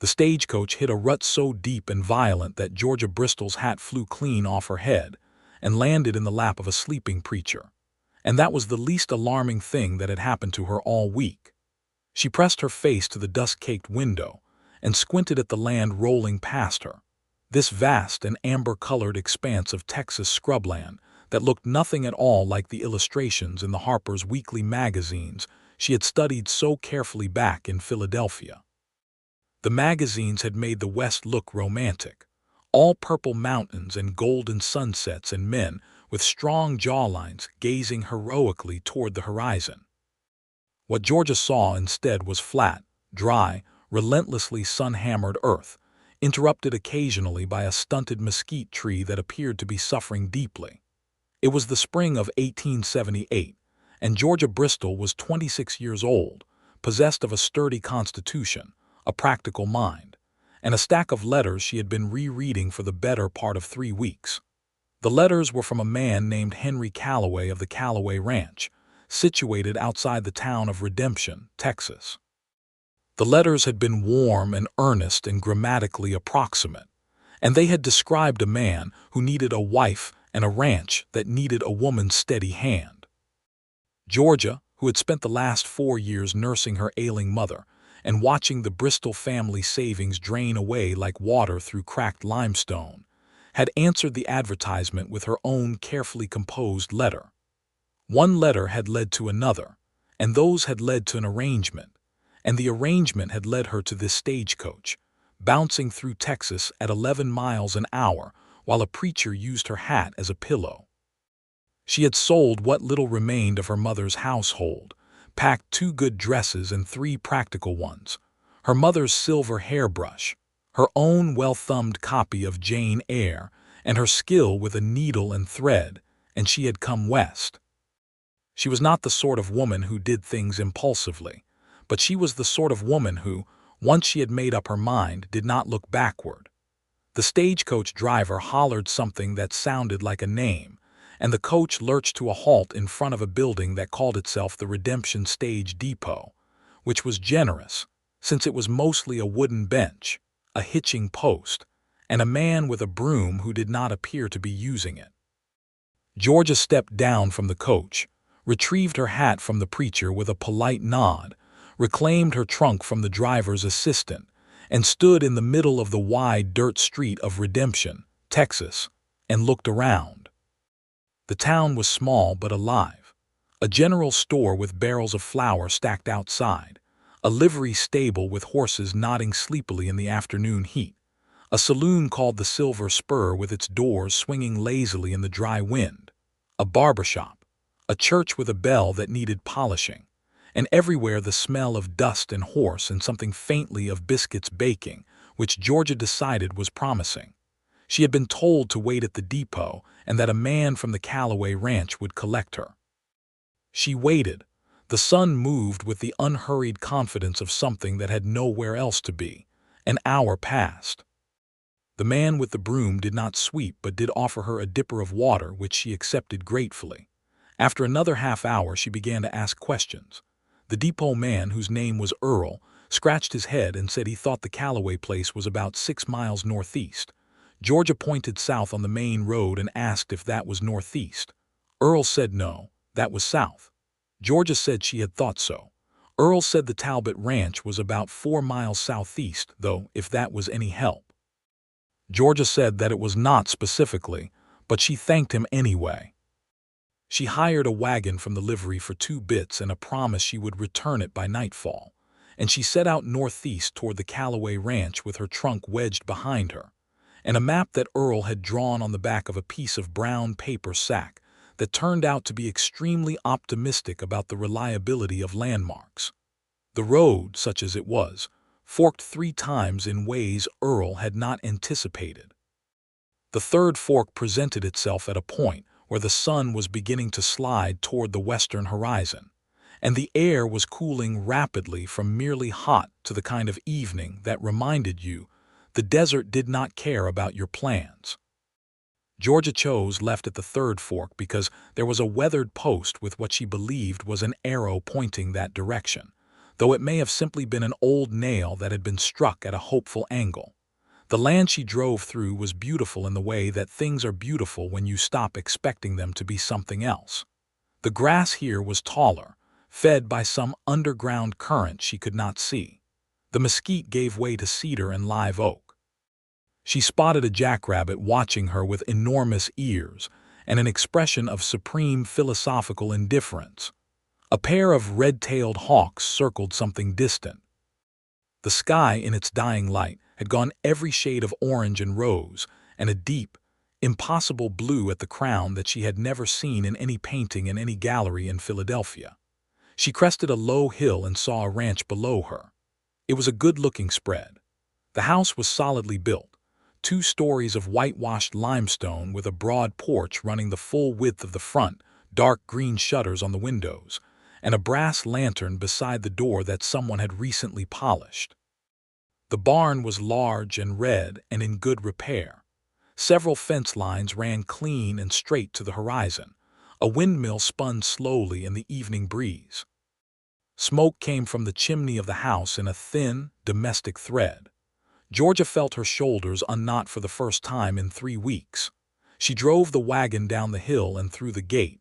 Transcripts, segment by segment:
The stagecoach hit a rut so deep and violent that Georgia Bristol's hat flew clean off her head and landed in the lap of a sleeping preacher. And that was the least alarming thing that had happened to her all week. She pressed her face to the dust-caked window and squinted at the land rolling past her, this vast and amber-colored expanse of Texas scrubland that looked nothing at all like the illustrations in the Harper's Weekly magazines she had studied so carefully back in Philadelphia. The magazines had made the West look romantic, all purple mountains and golden sunsets and men with strong jawlines gazing heroically toward the horizon. What Georgia saw instead was flat, dry, relentlessly sun-hammered earth, interrupted occasionally by a stunted mesquite tree that appeared to be suffering deeply. It was the spring of 1878, and Georgia Bristol was 26 years old, possessed of a sturdy constitution, a practical mind, and a stack of letters she had been rereading for the better part of 3 weeks. The letters were from a man named Henry Calloway of the Calloway Ranch, situated outside the town of Redemption, Texas. The letters had been warm and earnest and grammatically approximate, and they had described a man who needed a wife and a ranch that needed a woman's steady hand. Georgia, who had spent the last 4 years nursing her ailing mother and watching the Bristol family savings drain away like water through cracked limestone, had answered the advertisement with her own carefully composed letter. One letter had led to another, and those had led to an arrangement, and the arrangement had led her to this stagecoach, bouncing through Texas at 11 miles an hour while a preacher used her hat as a pillow. She had sold what little remained of her mother's household, packed 2 good dresses and 3 practical ones, her mother's silver hairbrush, her own well-thumbed copy of Jane Eyre, and her skill with a needle and thread, and she had come west. She was not the sort of woman who did things impulsively, but she was the sort of woman who, once she had made up her mind, did not look backward. The stagecoach driver hollered something that sounded like a name, and the coach lurched to a halt in front of a building that called itself the Redemption Stage Depot, which was generous, since it was mostly a wooden bench, a hitching post, and a man with a broom who did not appear to be using it. Georgia stepped down from the coach, retrieved her hat from the preacher with a polite nod, reclaimed her trunk from the driver's assistant, and stood in the middle of the wide dirt street of Redemption, Texas, and looked around. The town was small but alive. A general store with barrels of flour stacked outside, a livery stable with horses nodding sleepily in the afternoon heat, a saloon called the Silver Spur with its doors swinging lazily in the dry wind, a barber shop, a church with a bell that needed polishing, and everywhere the smell of dust and horse and something faintly of biscuits baking, which Georgia decided was promising. She had been told to wait at the depot and that a man from the Calloway Ranch would collect her. She waited. The sun moved with the unhurried confidence of something that had nowhere else to be. An hour passed. The man with the broom did not sweep but did offer her a dipper of water, which she accepted gratefully. After another half-hour she began to ask questions. The depot man, whose name was Earl, scratched his head and said he thought the Calloway place was about 6 miles northeast. Georgia pointed south on the main road and asked if that was northeast. Earl said no, that was south. Georgia said she had thought so. Earl said the Talbot Ranch was about 4 miles southeast, though, if that was any help. Georgia said that it was not specifically, but she thanked him anyway. She hired a wagon from the livery for 2 bits and a promise she would return it by nightfall, and she set out northeast toward the Calloway Ranch with her trunk wedged behind her, and a map that Earl had drawn on the back of a piece of brown paper sack that turned out to be extremely optimistic about the reliability of landmarks. The road, such as it was, forked 3 times in ways Earl had not anticipated. The third fork presented itself at a point where the sun was beginning to slide toward the western horizon, and the air was cooling rapidly from merely hot to the kind of evening that reminded you the desert did not care about your plans. Georgia chose left at the third fork because there was a weathered post with what she believed was an arrow pointing that direction. though it may have simply been an old nail that had been struck at a hopeful angle. The land she drove through was beautiful in the way that things are beautiful when you stop expecting them to be something else. The grass here was taller, fed by some underground current she could not see. The mesquite gave way to cedar and live oak. She spotted a jackrabbit watching her with enormous ears and an expression of supreme philosophical indifference. A pair of red-tailed hawks circled something distant. The sky, in its dying light, had gone every shade of orange and rose, and a deep, impossible blue at the crown that she had never seen in any painting in any gallery in Philadelphia. She crested a low hill and saw a ranch below her. It was a good-looking spread. The house was solidly built, 2 stories of whitewashed limestone with a broad porch running the full width of the front, dark green shutters on the windows, and a brass lantern beside the door that someone had recently polished. The barn was large and red and in good repair. Several fence lines ran clean and straight to the horizon. A windmill spun slowly in the evening breeze. Smoke came from the chimney of the house in a thin, domestic thread. Georgia felt her shoulders unknot for the first time in 3 weeks. She drove the wagon down the hill and through the gate,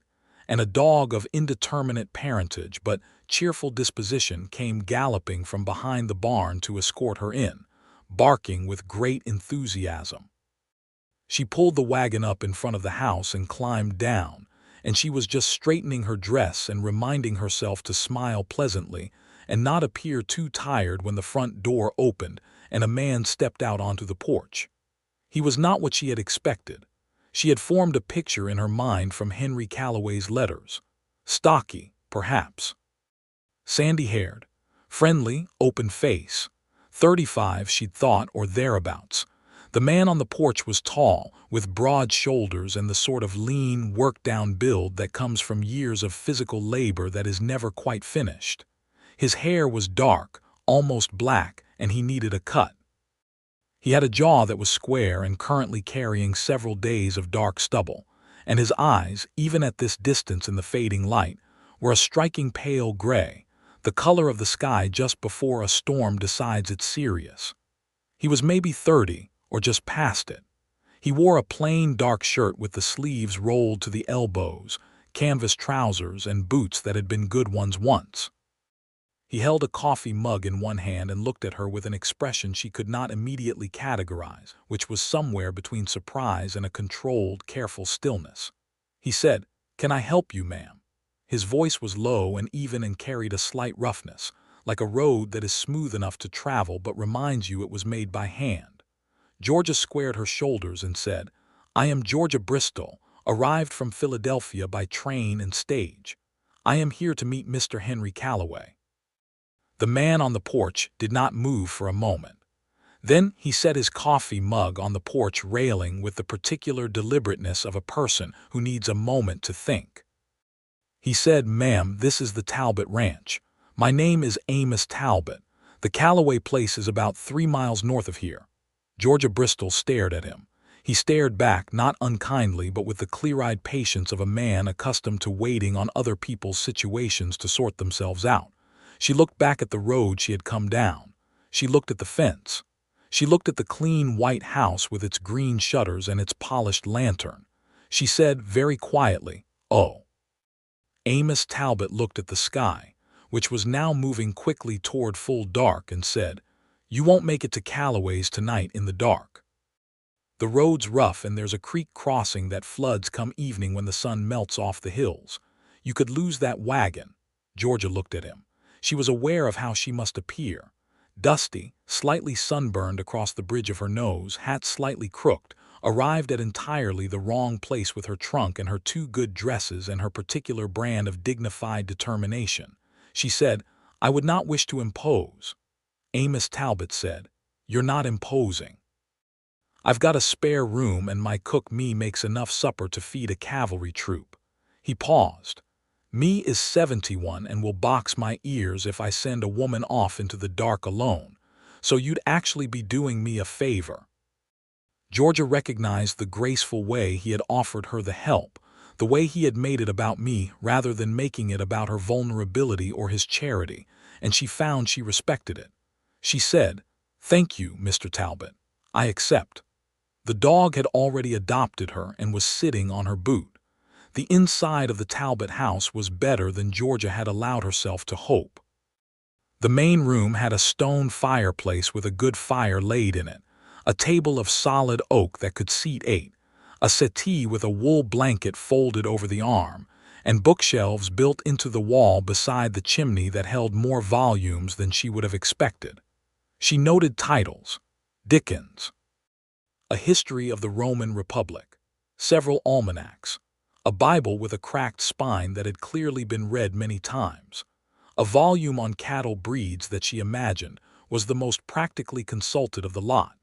and a dog of indeterminate parentage but cheerful disposition came galloping from behind the barn to escort her in, barking with great enthusiasm. She pulled the wagon up in front of the house and climbed down, and she was just straightening her dress and reminding herself to smile pleasantly and not appear too tired when the front door opened and a man stepped out onto the porch. He was not what she had expected. She had formed a picture in her mind from Henry Calloway's letters. Stocky, perhaps. Sandy-haired, friendly, open face. 35, she'd thought, or thereabouts. The man on the porch was tall, with broad shoulders and the sort of lean, worked-down build that comes from years of physical labor that is never quite finished. His hair was dark, almost black, and he needed a cut. He had a jaw that was square and currently carrying several days of dark stubble, and his eyes, even at this distance in the fading light, were a striking pale gray, the color of the sky just before a storm decides it's serious. He was maybe 30, or just past it. He wore a plain dark shirt with the sleeves rolled to the elbows, canvas trousers, and boots that had been good ones once. He held a coffee mug in one hand and looked at her with an expression she could not immediately categorize, which was somewhere between surprise and a controlled, careful stillness. He said, "Can I help you, ma'am?" His voice was low and even and carried a slight roughness, like a road that is smooth enough to travel but reminds you it was made by hand. Georgia squared her shoulders and said, "I am Georgia Bristol, arrived from Philadelphia by train and stage. I am here to meet Mr. Henry Calloway." The man on the porch did not move for a moment. Then he set his coffee mug on the porch railing with the particular deliberateness of a person who needs a moment to think. He said, "Ma'am, this is the Talbot Ranch. My name is Amos Talbot. The Calloway place is about 3 miles north of here." Georgia Bristol stared at him. He stared back, not unkindly, but with the clear-eyed patience of a man accustomed to waiting on other people's situations to sort themselves out. She looked back at the road she had come down. She looked at the fence. She looked at the clean white house with its green shutters and its polished lantern. She said very quietly, "Oh." Amos Talbot looked at the sky, which was now moving quickly toward full dark, and said, "You won't make it to Calloway's tonight in the dark. The road's rough and there's a creek crossing that floods come evening when the sun melts off the hills. You could lose that wagon." Georgia looked at him. She was aware of how she must appear. Dusty, slightly sunburned across the bridge of her nose, hat slightly crooked, arrived at entirely the wrong place with her trunk and her 2 good dresses and her particular brand of dignified determination. She said, "I would not wish to impose." Amos Talbot said, "You're not imposing. I've got a spare room and my cook me makes enough supper to feed a cavalry troop." He paused. "Me is 71 and will box my ears if I send a woman off into the dark alone, so you'd actually be doing me a favor." Georgia recognized the graceful way he had offered her the help, the way he had made it about me rather than making it about her vulnerability or his charity, and she found she respected it. She said, "Thank you, Mr. Talbot. I accept." The dog had already adopted her and was sitting on her boot. The inside of the Talbot house was better than Georgia had allowed herself to hope. The main room had a stone fireplace with a good fire laid in it, a table of solid oak that could seat 8, a settee with a wool blanket folded over the arm, and bookshelves built into the wall beside the chimney that held more volumes than she would have expected. She noted titles: Dickens, A History of the Roman Republic, several almanacs, a Bible with a cracked spine that had clearly been read many times, a volume on cattle breeds that she imagined was the most practically consulted of the lot.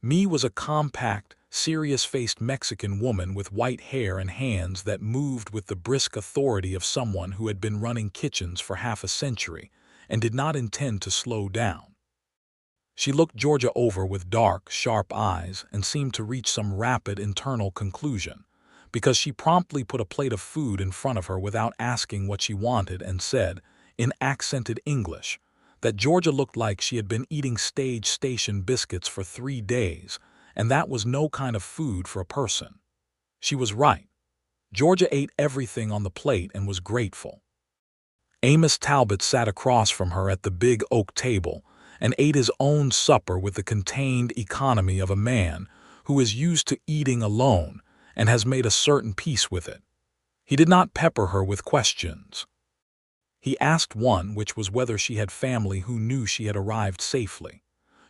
Me was a compact, serious-faced Mexican woman with white hair and hands that moved with the brisk authority of someone who had been running kitchens for half a century and did not intend to slow down. She looked Georgia over with dark, sharp eyes and seemed to reach some rapid internal conclusion, because she promptly put a plate of food in front of her without asking what she wanted and said, in accented English, that Georgia looked like she had been eating stage station biscuits for 3 days, and that was no kind of food for a person. She was right. Georgia ate everything on the plate and was grateful. Amos Talbot sat across from her at the big oak table and ate his own supper with the contained economy of a man who is used to eating alone and has made a certain peace with it. He did not pepper her with questions. He asked one, which was whether she had family who knew she had arrived safely.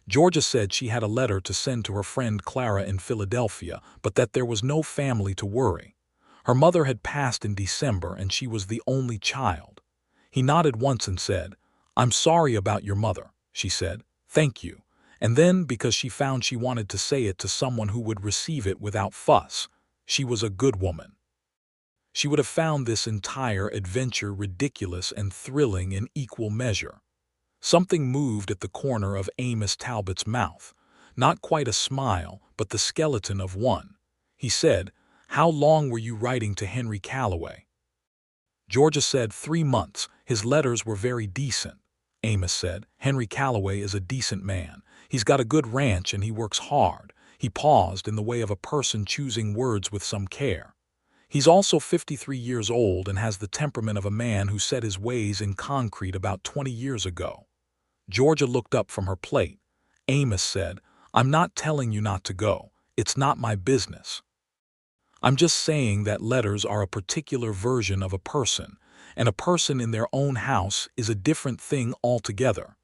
Georgia said she had a letter to send to her friend Clara in Philadelphia, but that there was no family to worry. Her mother had passed in December and she was the only child. He nodded once and said, "I'm sorry about your mother," she said. "Thank you." And then, because she found she wanted to say it to someone who would receive it without fuss, she was a good woman. She would have found this entire adventure ridiculous and thrilling in equal measure. Something moved at the corner of Amos Talbot's mouth, not quite a smile, but the skeleton of one. He said, "How long were you writing to Henry Calloway?" Georgia said 3 months. His letters were very decent. Amos said, "Henry Calloway is a decent man. He's got a good ranch and he works hard." He paused in the way of a person choosing words with some care. "He's also 53 years old and has the temperament of a man who set his ways in concrete about 20 years ago." Georgia looked up from her plate. Amos said, "I'm not telling you not to go. It's not my business. I'm just saying that letters are a particular version of a person, and a person in their own house is a different thing altogether."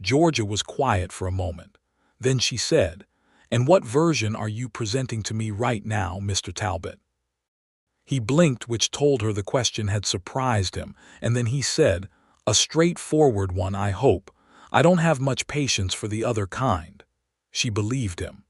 Georgia was quiet for a moment. Then she said, "And what version are you presenting to me right now, Mr. Talbot?" He blinked, which told her the question had surprised him, and then he said, "A straightforward one, I hope. I don't have much patience for the other kind." She believed him.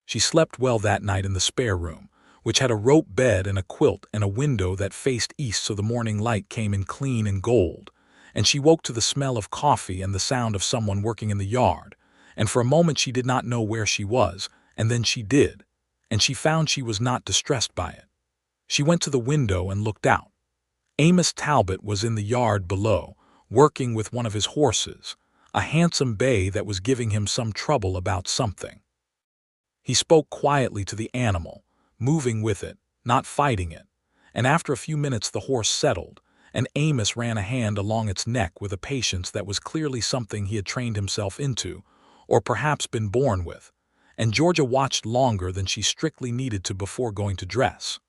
She slept well that night in the spare room, which had a rope bed and a quilt and a window that faced east so the morning light came in clean and gold, and she woke to the smell of coffee and the sound of someone working in the yard, and for a moment she did not know where she was, and then she did, and she found she was not distressed by it. She went to the window and looked out. Amos Talbot was in the yard below, working with one of his horses, a handsome bay that was giving him some trouble about something. He spoke quietly to the animal, moving with it, not fighting it, and after a few minutes the horse settled, and Amos ran a hand along its neck with a patience that was clearly something he had trained himself into, or perhaps been born with, and Georgia watched longer than she strictly needed to before going to dress.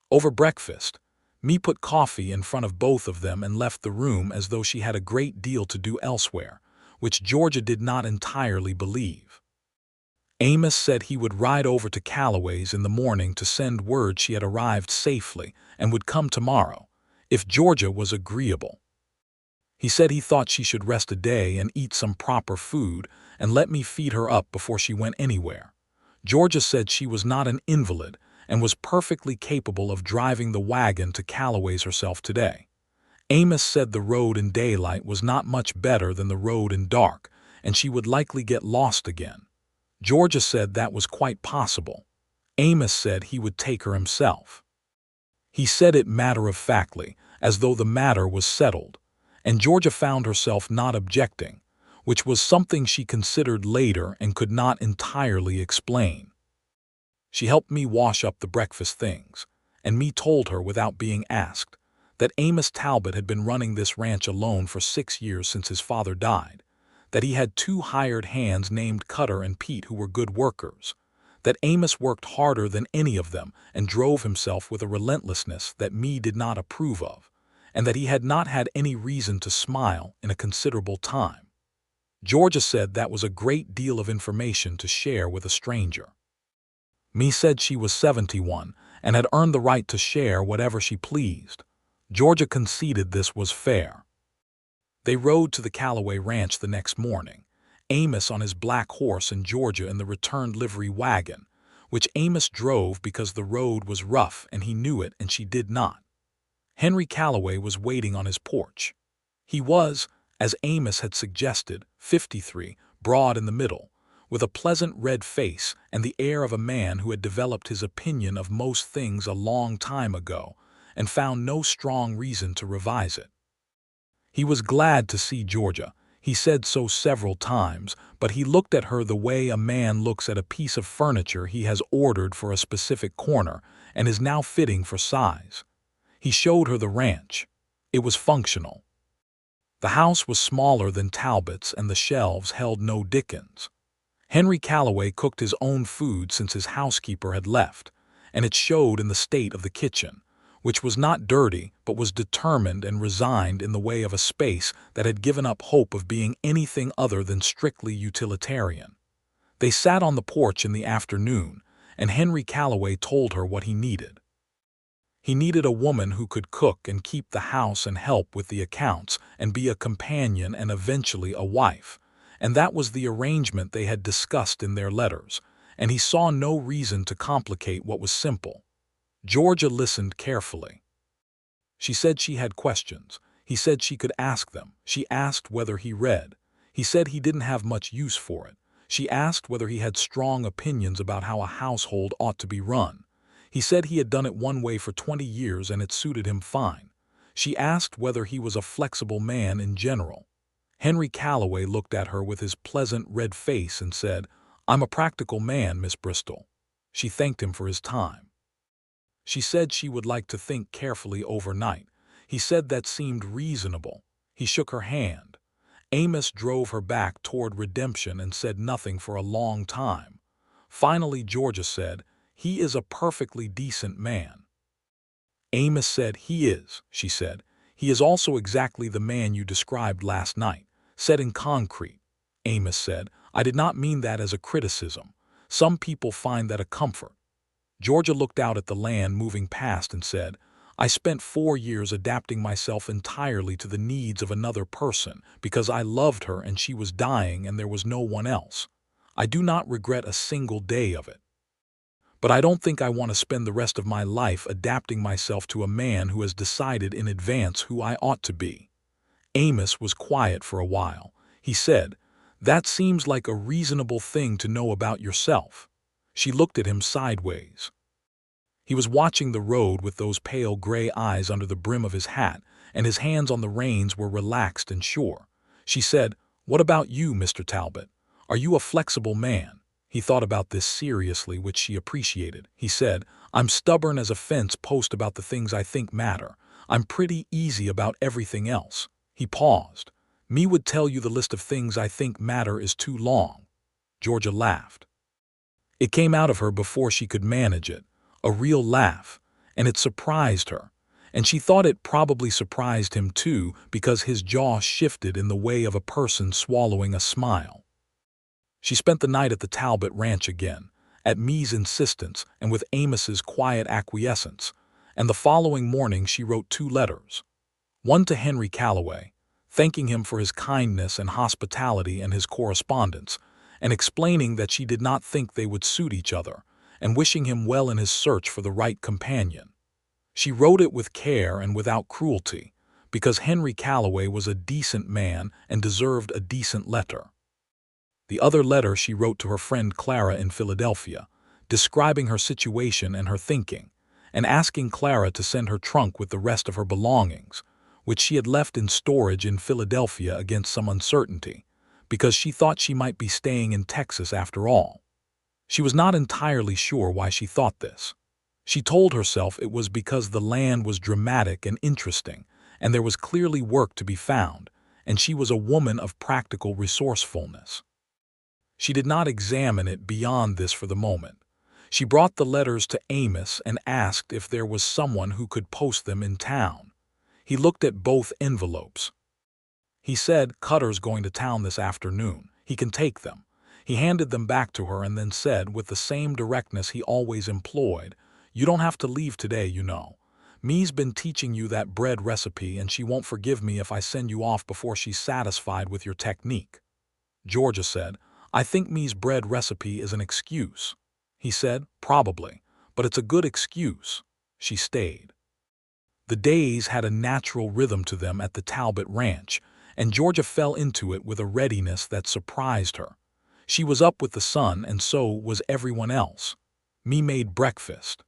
Over breakfast, Me put coffee in front of both of them and left the room as though she had a great deal to do elsewhere, which Georgia did not entirely believe. Amos said he would ride over to Calloway's in the morning to send word she had arrived safely and would come tomorrow, if Georgia was agreeable. He said he thought she should rest a day and eat some proper food and let me feed her up before she went anywhere. Georgia said she was not an invalid and was perfectly capable of driving the wagon to Calloway's herself today. Amos said the road in daylight was not much better than the road in dark, and she would likely get lost again. Georgia said that was quite possible. Amos said he would take her himself. He said it matter-of-factly, as though the matter was settled, and Georgia found herself not objecting, which was something she considered later and could not entirely explain. She helped me wash up the breakfast things, and me told her without being asked that Amos Talbot had been running this ranch alone for 6 years since his father died, that he had 2 hired hands named Cutter and Pete who were good workers, that Amos worked harder than any of them and drove himself with a relentlessness that me did not approve of, and that he had not had any reason to smile in a considerable time. Georgia said that was a great deal of information to share with a stranger. Me said she was 71 and had earned the right to share whatever she pleased. Georgia conceded this was fair. They rode to the Callaway Ranch the next morning, Amos on his black horse and Georgia in the returned livery wagon, which Amos drove because the road was rough and he knew it and she did not. Henry Callaway was waiting on his porch. He was, as Amos had suggested, 53, broad in the middle, with a pleasant red face and the air of a man who had developed his opinion of most things a long time ago and found no strong reason to revise it. He was glad to see Georgia. He said so several times, but he looked at her the way a man looks at a piece of furniture he has ordered for a specific corner and is now fitting for size. He showed her the ranch. It was functional. The house was smaller than Talbot's and the shelves held no Dickens. Henry Callaway cooked his own food since his housekeeper had left, and it showed in the state of the kitchen, which was not dirty but was determined and resigned in the way of a space that had given up hope of being anything other than strictly utilitarian. They sat on the porch in the afternoon, and Henry Callaway told her what he needed. He needed a woman who could cook and keep the house and help with the accounts and be a companion and eventually a wife, and that was the arrangement they had discussed in their letters, and he saw no reason to complicate what was simple. Georgia listened carefully. She said she had questions. He said she could ask them. She asked whether he read. He said he didn't have much use for it. She asked whether he had strong opinions about how a household ought to be run. He said he had done it one way for 20 years and it suited him fine. She asked whether he was a flexible man in general. Henry Callaway looked at her with his pleasant red face and said, "I'm a practical man, Miss Bristol." She thanked him for his time. She said she would like to think carefully overnight. He said that seemed reasonable. He shook her hand. Amos drove her back toward redemption and said nothing for a long time. Finally, Georgia said, "He is a perfectly decent man." Amos said, "He is," she said. "He is also exactly the man you described last night," said in concrete. Amos said, "I did not mean that as a criticism. Some people find that a comfort." Georgia looked out at the land moving past and said, "I spent 4 years adapting myself entirely to the needs of another person because I loved her and she was dying and there was no one else. I do not regret a single day of it. But I don't think I want to spend the rest of my life adapting myself to a man who has decided in advance who I ought to be." Amos was quiet for a while. He said, "That seems like a reasonable thing to know about yourself." She looked at him sideways. He was watching the road with those pale gray eyes under the brim of his hat, and his hands on the reins were relaxed and sure. She said, "What about you, Mr. Talbot? Are you a flexible man?" He thought about this seriously, which she appreciated. He said, "I'm stubborn as a fence post about the things I think matter. I'm pretty easy about everything else." He paused. "Me would tell you the list of things I think matter is too long." Georgia laughed. It came out of her before she could manage it, a real laugh, and it surprised her, and she thought it probably surprised him too because his jaw shifted in the way of a person swallowing a smile. She spent the night at the Talbot Ranch again, at Me's insistence and with Amos's quiet acquiescence, and the following morning she wrote 2 letters. One to Henry Callaway, thanking him for his kindness and hospitality and his correspondence, and explaining that she did not think they would suit each other, and wishing him well in his search for the right companion. She wrote it with care and without cruelty, because Henry Callaway was a decent man and deserved a decent letter. The other letter she wrote to her friend Clara in Philadelphia, describing her situation and her thinking, and asking Clara to send her trunk with the rest of her belongings, which she had left in storage in Philadelphia against some uncertainty, because she thought she might be staying in Texas after all. She was not entirely sure why she thought this. She told herself it was because the land was dramatic and interesting, and there was clearly work to be found, and she was a woman of practical resourcefulness. She did not examine it beyond this for the moment. She brought the letters to Amos and asked if there was someone who could post them in town. He looked at both envelopes. He said, "Cutter's going to town this afternoon. He can take them." He handed them back to her and then said, with the same directness he always employed, "You don't have to leave today, you know. Me's been teaching you that bread recipe, and she won't forgive me if I send you off before she's satisfied with your technique." Georgia said, "I think Me's bread recipe is an excuse." He said, "Probably, but it's a good excuse." She stayed. The days had a natural rhythm to them at the Talbot Ranch, and Georgia fell into it with a readiness that surprised her. She was up with the sun, and so was everyone else. Me made breakfast.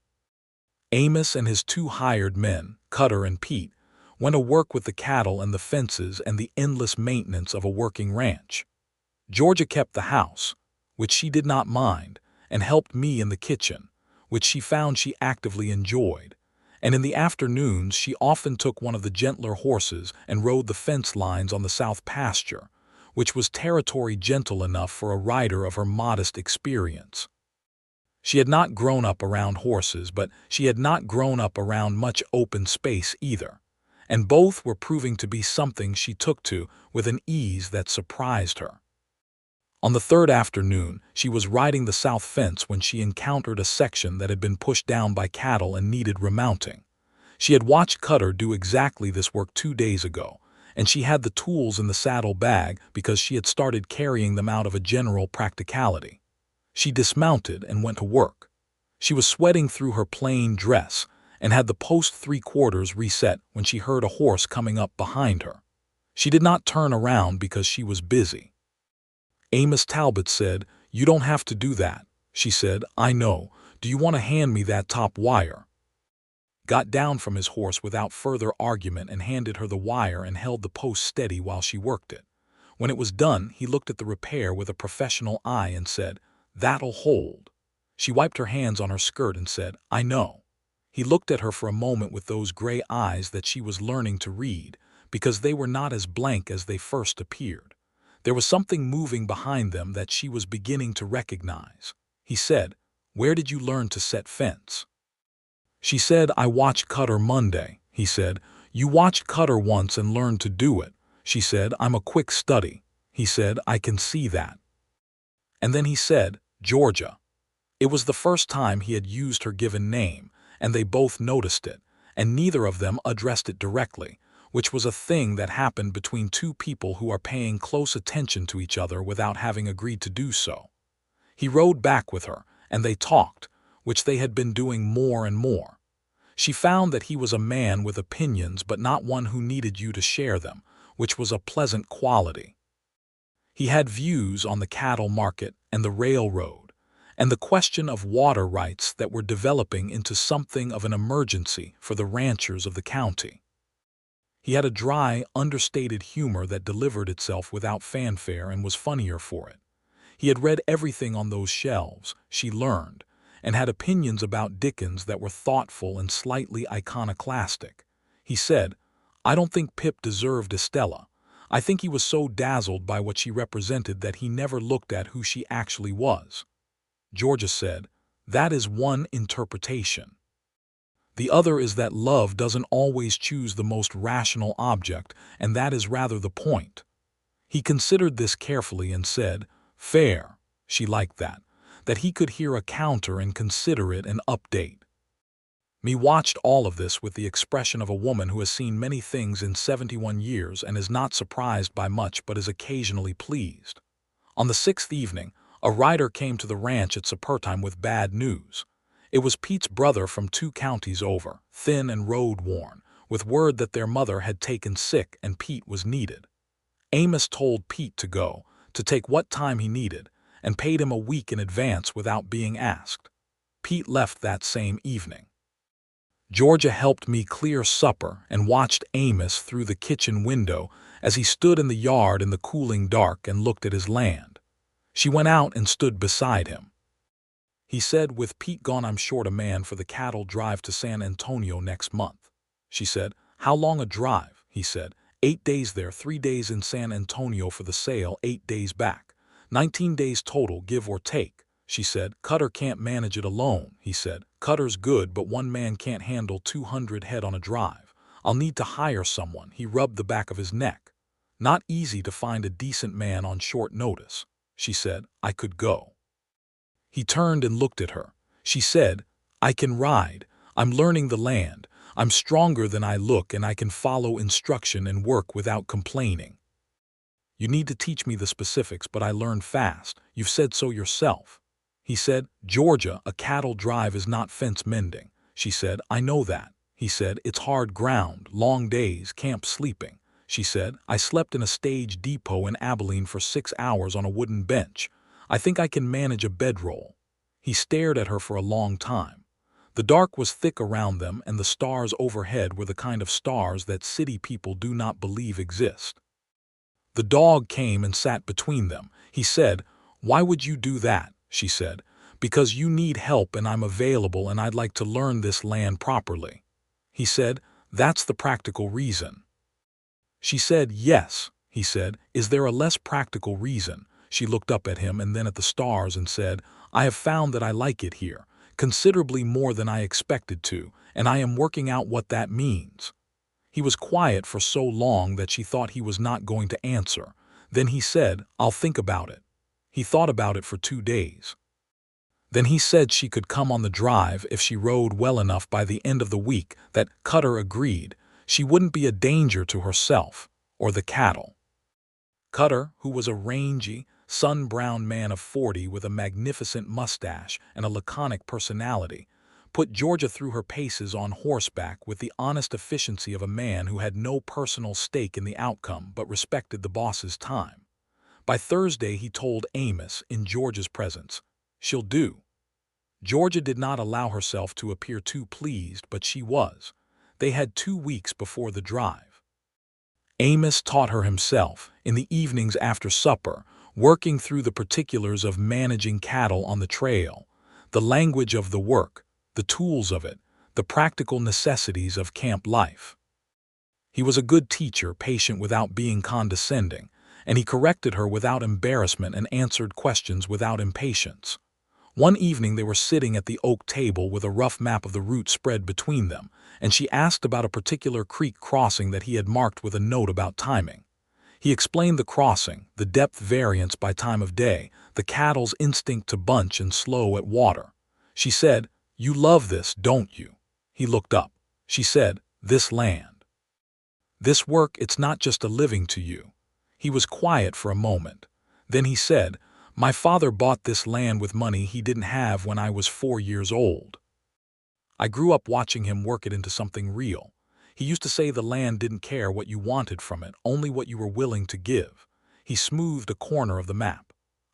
Amos and his two hired men, Cutter and Pete, went to work with the cattle and the fences and the endless maintenance of a working ranch. Georgia kept the house, which she did not mind, and helped me in the kitchen, which she found she actively enjoyed. And in the afternoons she often took one of the gentler horses and rode the fence lines on the south pasture, which was territory gentle enough for a rider of her modest experience. She had not grown up around horses, but she had not grown up around much open space either, and both were proving to be something she took to with an ease that surprised her. On the third afternoon, she was riding the south fence when she encountered a section that had been pushed down by cattle and needed remounting. She had watched Cutter do exactly this work 2 days ago, and she had the tools in the saddle bag because she had started carrying them out of a general practicality. She dismounted and went to work. She was sweating through her plain dress and had the post 3/4 reset when she heard a horse coming up behind her. She did not turn around because she was busy. Amos Talbot said, "You don't have to do that." She said, "I know. Do you want to hand me that top wire?" Got down from his horse without further argument and handed her the wire and held the post steady while she worked it. When it was done, he looked at the repair with a professional eye and said, "That'll hold." She wiped her hands on her skirt and said, "I know." He looked at her for a moment with those gray eyes that she was learning to read, because they were not as blank as they first appeared. There was something moving behind them that she was beginning to recognize. He said, "Where did you learn to set fence?" She said, "I watched Cutter Monday." He said, "You watched Cutter once and learned to do it." She said, "I'm a quick study." He said, "I can see that." And then he said, "Georgia." It was the first time he had used her given name, and they both noticed it, and neither of them addressed it directly, which was a thing that happened between two people who are paying close attention to each other without having agreed to do so. He rode back with her, and they talked, which they had been doing more and more. She found that he was a man with opinions but not one who needed you to share them, which was a pleasant quality. He had views on the cattle market and the railroad, and the question of water rights that were developing into something of an emergency for the ranchers of the county. He had a dry, understated humor that delivered itself without fanfare and was funnier for it. He had read everything on those shelves, she learned, and had opinions about Dickens that were thoughtful and slightly iconoclastic. He said, "I don't think Pip deserved Estella. I think he was so dazzled by what she represented that he never looked at who she actually was." Georgia said, "That is one interpretation. The other is that love doesn't always choose the most rational object, and that is rather the point." He considered this carefully and said, "Fair." She liked that he could hear a counter and consider it an update. Me watched all of this with the expression of a woman who has seen many things in 71 years and is not surprised by much but is occasionally pleased. On the 6th evening, a rider came to the ranch at supper time with bad news. It was Pete's brother from 2 counties over, thin and road-worn, with word that their mother had taken sick and Pete was needed. Amos told Pete to go, to take what time he needed, and paid him a week in advance without being asked. Pete left that same evening. Georgia helped me clear supper and watched Amos through the kitchen window as he stood in the yard in the cooling dark and looked at his land. She went out and stood beside him. He said, "With Pete gone, I'm short a man for the cattle drive to San Antonio next month." She said, "How long a drive?" He said, 8 days there, 3 days in San Antonio for the sale, 8 days back. 19 days total, give or take." She said, "Cutter can't manage it alone." He said, "Cutter's good, but one man can't handle 200 head on a drive. I'll need to hire someone." He rubbed the back of his neck. "Not easy to find a decent man on short notice." She said, "I could go." He turned and looked at her. She said, "I can ride. I'm learning the land. I'm stronger than I look, and I can follow instruction and work without complaining. You need to teach me the specifics, but I learn fast. You've said so yourself." He said, "Georgia, a cattle drive is not fence mending." She said, "I know that." He said, "It's hard ground, long days, camp sleeping." She said, "I slept in a stage depot in Abilene for 6 hours on a wooden bench. I think I can manage a bedroll." He stared at her for a long time. The dark was thick around them, and the stars overhead were the kind of stars that city people do not believe exist. The dog came and sat between them. He said, "Why would you do that?" She said, "Because you need help and I'm available and I'd like to learn this land properly." He said, "That's the practical reason." She said, "Yes." He said, "Is there a less practical reason?" She looked up at him and then at the stars and said, "I have found that I like it here, considerably more than I expected to, and I am working out what that means." He was quiet for so long that she thought he was not going to answer. Then he said, "I'll think about it." He thought about it for 2 days. Then he said she could come on the drive if she rode well enough by the end of the week. That Cutter agreed. She wouldn't be a danger to herself or the cattle. Cutter, who was a rangy, sun-browned man of 40 with a magnificent mustache and a laconic personality, put Georgia through her paces on horseback with the honest efficiency of a man who had no personal stake in the outcome but respected the boss's time. By Thursday, he told Amos, in Georgia's presence, "She'll do." Georgia did not allow herself to appear too pleased, but she was. They had 2 weeks before the drive. Amos taught her himself, in the evenings after supper, working through the particulars of managing cattle on the trail, the language of the work, the tools of it, the practical necessities of camp life. He was a good teacher, patient without being condescending, and he corrected her without embarrassment and answered questions without impatience. One evening they were sitting at the oak table with a rough map of the route spread between them, and she asked about a particular creek crossing that he had marked with a note about timing. He explained the crossing, the depth variance by time of day, the cattle's instinct to bunch and slow at water. She said, "You love this, don't you?" He looked up. She said, "This land. This work, it's not just a living to you." He was quiet for a moment. Then he said, "My father bought this land with money he didn't have when I was 4 years old. I grew up watching him work it into something real. He used to say the land didn't care what you wanted from it, only what you were willing to give." He smoothed a corner of the map.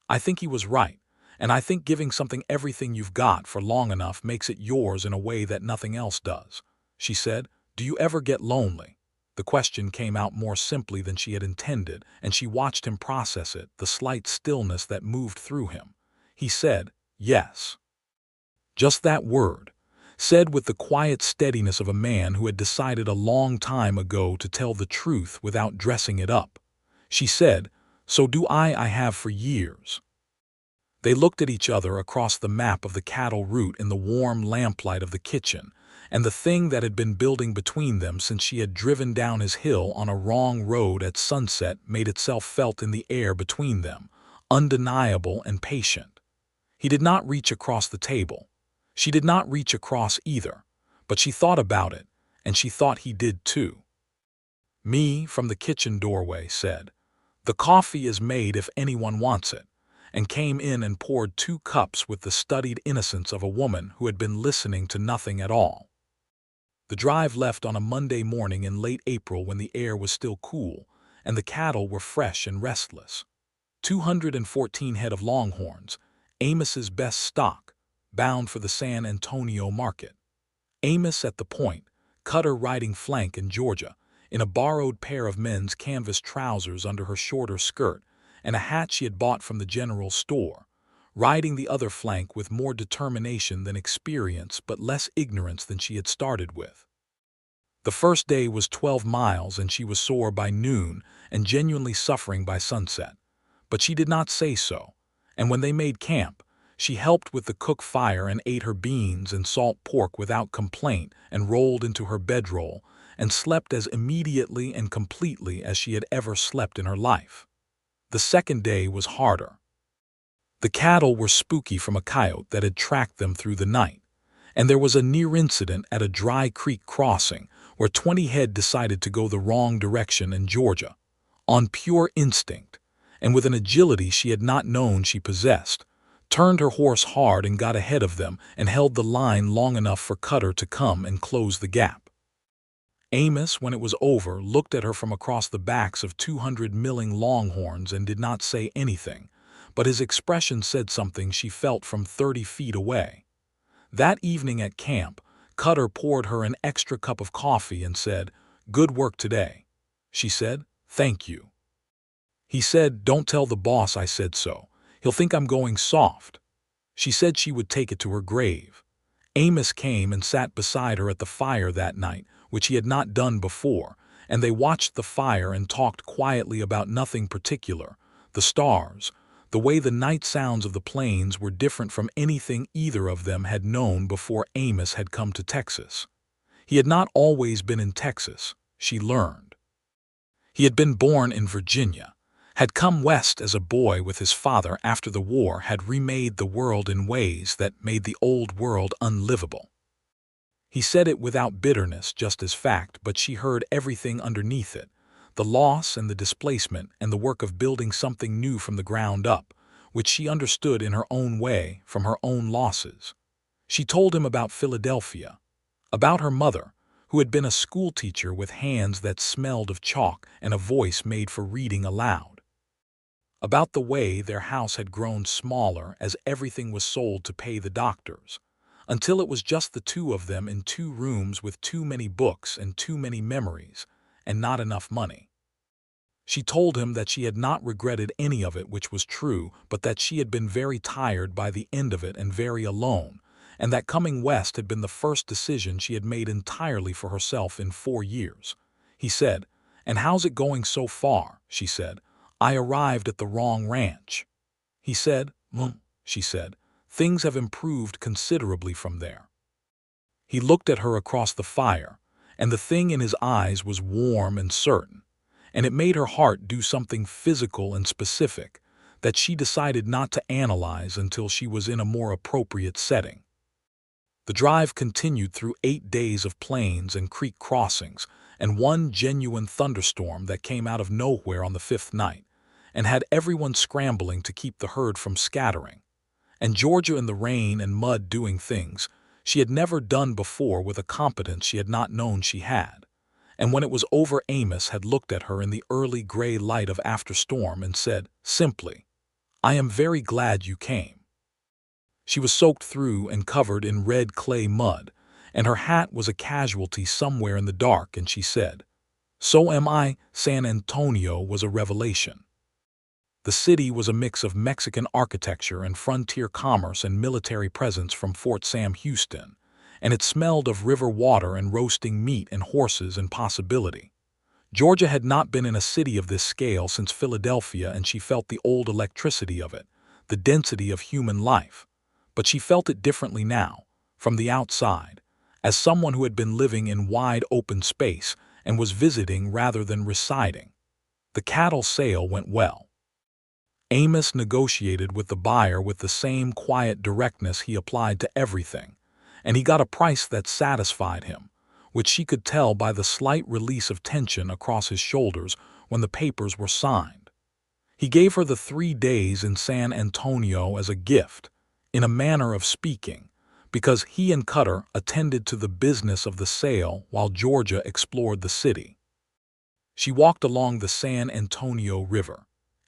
"I think he was right, and I think giving something everything you've got for long enough makes it yours in a way that nothing else does." She said, "Do you ever get lonely?" The question came out more simply than she had intended, and she watched him process it, the slight stillness that moved through him. He said, "Yes." Just that word, said with the quiet steadiness of a man who had decided a long time ago to tell the truth without dressing it up. She said, "So do I have for years." They looked at each other across the map of the cattle route in the warm lamplight of the kitchen, and the thing that had been building between them since she had driven down his hill on a wrong road at sunset made itself felt in the air between them, undeniable and patient. He did not reach across the table. She did not reach across either, but she thought about it, and she thought he did too. Me, from the kitchen doorway, said, "The coffee is made if anyone wants it," and came in and poured 2 cups with the studied innocence of a woman who had been listening to nothing at all. The drive left on a Monday morning in late April when the air was still cool, and the cattle were fresh and restless. 214 head of longhorns, Amos's best stock, bound for the San Antonio market. Amos at the point, Cutter riding flank in Georgia, in a borrowed pair of men's canvas trousers under her shorter skirt, and a hat she had bought from the general store, riding the other flank with more determination than experience but less ignorance than she had started with. The first day was 12 miles and she was sore by noon and genuinely suffering by sunset. But she did not say so, and when they made camp, she helped with the cook fire and ate her beans and salt pork without complaint and rolled into her bedroll and slept as immediately and completely as she had ever slept in her life. The second day was harder. The cattle were spooky from a coyote that had tracked them through the night, and there was a near incident at a dry creek crossing where 20 head decided to go the wrong direction in Georgia, on pure instinct, and with an agility she had not known she possessed, turned her horse hard and got ahead of them and held the line long enough for Cutter to come and close the gap. Amos, when it was over, looked at her from across the backs of 200 milling longhorns and did not say anything, but his expression said something she felt from 30 feet away. That evening at camp, Cutter poured her an extra cup of coffee and said, "Good work today." She said, "Thank you." He said, "Don't tell the boss I said so. He'll think I'm going soft." She said she would take it to her grave. Amos came and sat beside her at the fire that night, which he had not done before, and they watched the fire and talked quietly about nothing particular, the stars, the way the night sounds of the plains were different from anything either of them had known before Amos had come to Texas. He had not always been in Texas, she learned. He had been born in Virginia, had come west as a boy with his father after the war had remade the world in ways that made the old world unlivable. He said it without bitterness, just as fact, but she heard everything underneath it, the loss and the displacement and the work of building something new from the ground up, which she understood in her own way from her own losses. She told him about Philadelphia, about her mother, who had been a schoolteacher with hands that smelled of chalk and a voice made for reading aloud, about the way their house had grown smaller as everything was sold to pay the doctors, until it was just the two of them in 2 rooms with too many books and too many memories, and not enough money. She told him that she had not regretted any of it, which was true, but that she had been very tired by the end of it and very alone, and that coming west had been the first decision she had made entirely for herself in 4 years. He said, "And how's it going so far?" She said, "I arrived at the wrong ranch." He said, She said, "Things have improved considerably from there." He looked at her across the fire, and the thing in his eyes was warm and certain, and it made her heart do something physical and specific that she decided not to analyze until she was in a more appropriate setting. The drive continued through 8 days of plains and creek crossings and one genuine thunderstorm that came out of nowhere on the 5th night and had everyone scrambling to keep the herd from scattering, and Georgia in the rain and mud doing things she had never done before with a competence she had not known she had. And when it was over, Amos had looked at her in the early gray light of after storm and said, simply, "I am very glad you came." She was soaked through and covered in red clay mud, and her hat was a casualty somewhere in the dark, and she said, "So am I." San Antonio was a revelation. The city was a mix of Mexican architecture and frontier commerce and military presence from Fort Sam Houston, and it smelled of river water and roasting meat and horses and possibility. Georgia had not been in a city of this scale since Philadelphia, and she felt the old electricity of it, the density of human life. But she felt it differently now, from the outside, as someone who had been living in wide open space and was visiting rather than residing. The cattle sale went well. Amos negotiated with the buyer with the same quiet directness he applied to everything, and he got a price that satisfied him, which she could tell by the slight release of tension across his shoulders when the papers were signed. He gave her the 3 days in San Antonio as a gift, in a manner of speaking, because he and Cutter attended to the business of the sale while Georgia explored the city. She walked along the San Antonio River,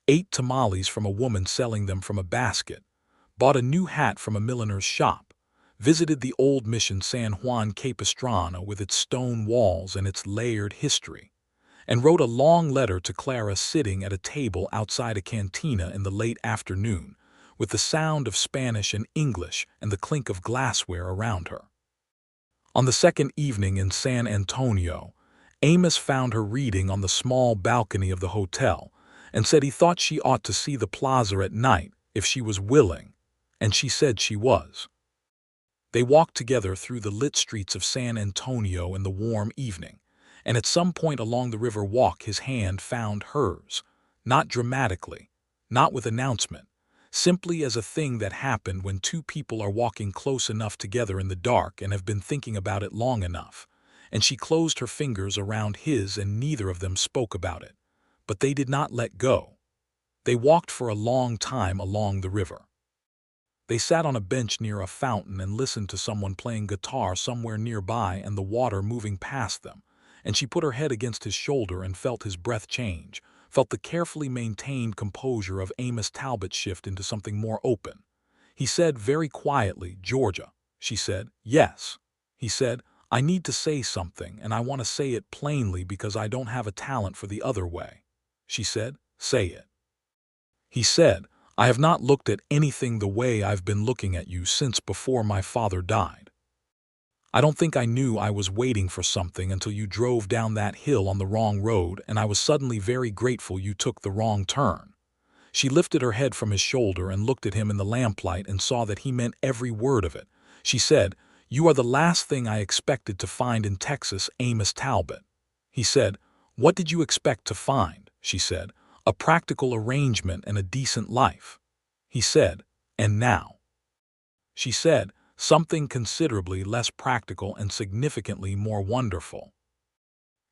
ate tamales from a woman selling them from a basket, bought a new hat from a milliner's shop, visited the old mission San Juan Capistrano with its stone walls and its layered history, and wrote a long letter to Clara sitting at a table outside a cantina in the late afternoon, with the sound of Spanish and English and the clink of glassware around her. On the second evening in San Antonio, Amos found her reading on the small balcony of the hotel and said he thought she ought to see the plaza at night if she was willing, and she said she was. They walked together through the lit streets of San Antonio in the warm evening, and at some point along the river walk his hand found hers, not dramatically, not with announcement, simply as a thing that happened when two people are walking close enough together in the dark and have been thinking about it long enough, and she closed her fingers around his and neither of them spoke about it, but they did not let go. They walked for a long time along the river. They sat on a bench near a fountain and listened to someone playing guitar somewhere nearby and the water moving past them, and she put her head against his shoulder and felt his breath change, felt the carefully maintained composure of Amos Talbot shift into something more open. He said very quietly, "Georgia." She said, "Yes." He said, "I need to say something, and I want to say it plainly because I don't have a talent for the other way." She said, "Say it." He said, "I have not looked at anything the way I've been looking at you since before my father died. I don't think I knew I was waiting for something until you drove down that hill on the wrong road, and I was suddenly very grateful you took the wrong turn." She lifted her head from his shoulder and looked at him in the lamplight and saw that he meant every word of it. She said, "You are the last thing I expected to find in Texas, Amos Talbot." He said, "What did you expect to find?" She said, "A practical arrangement and a decent life." He said, "And now?" She said, "Something considerably less practical and significantly more wonderful."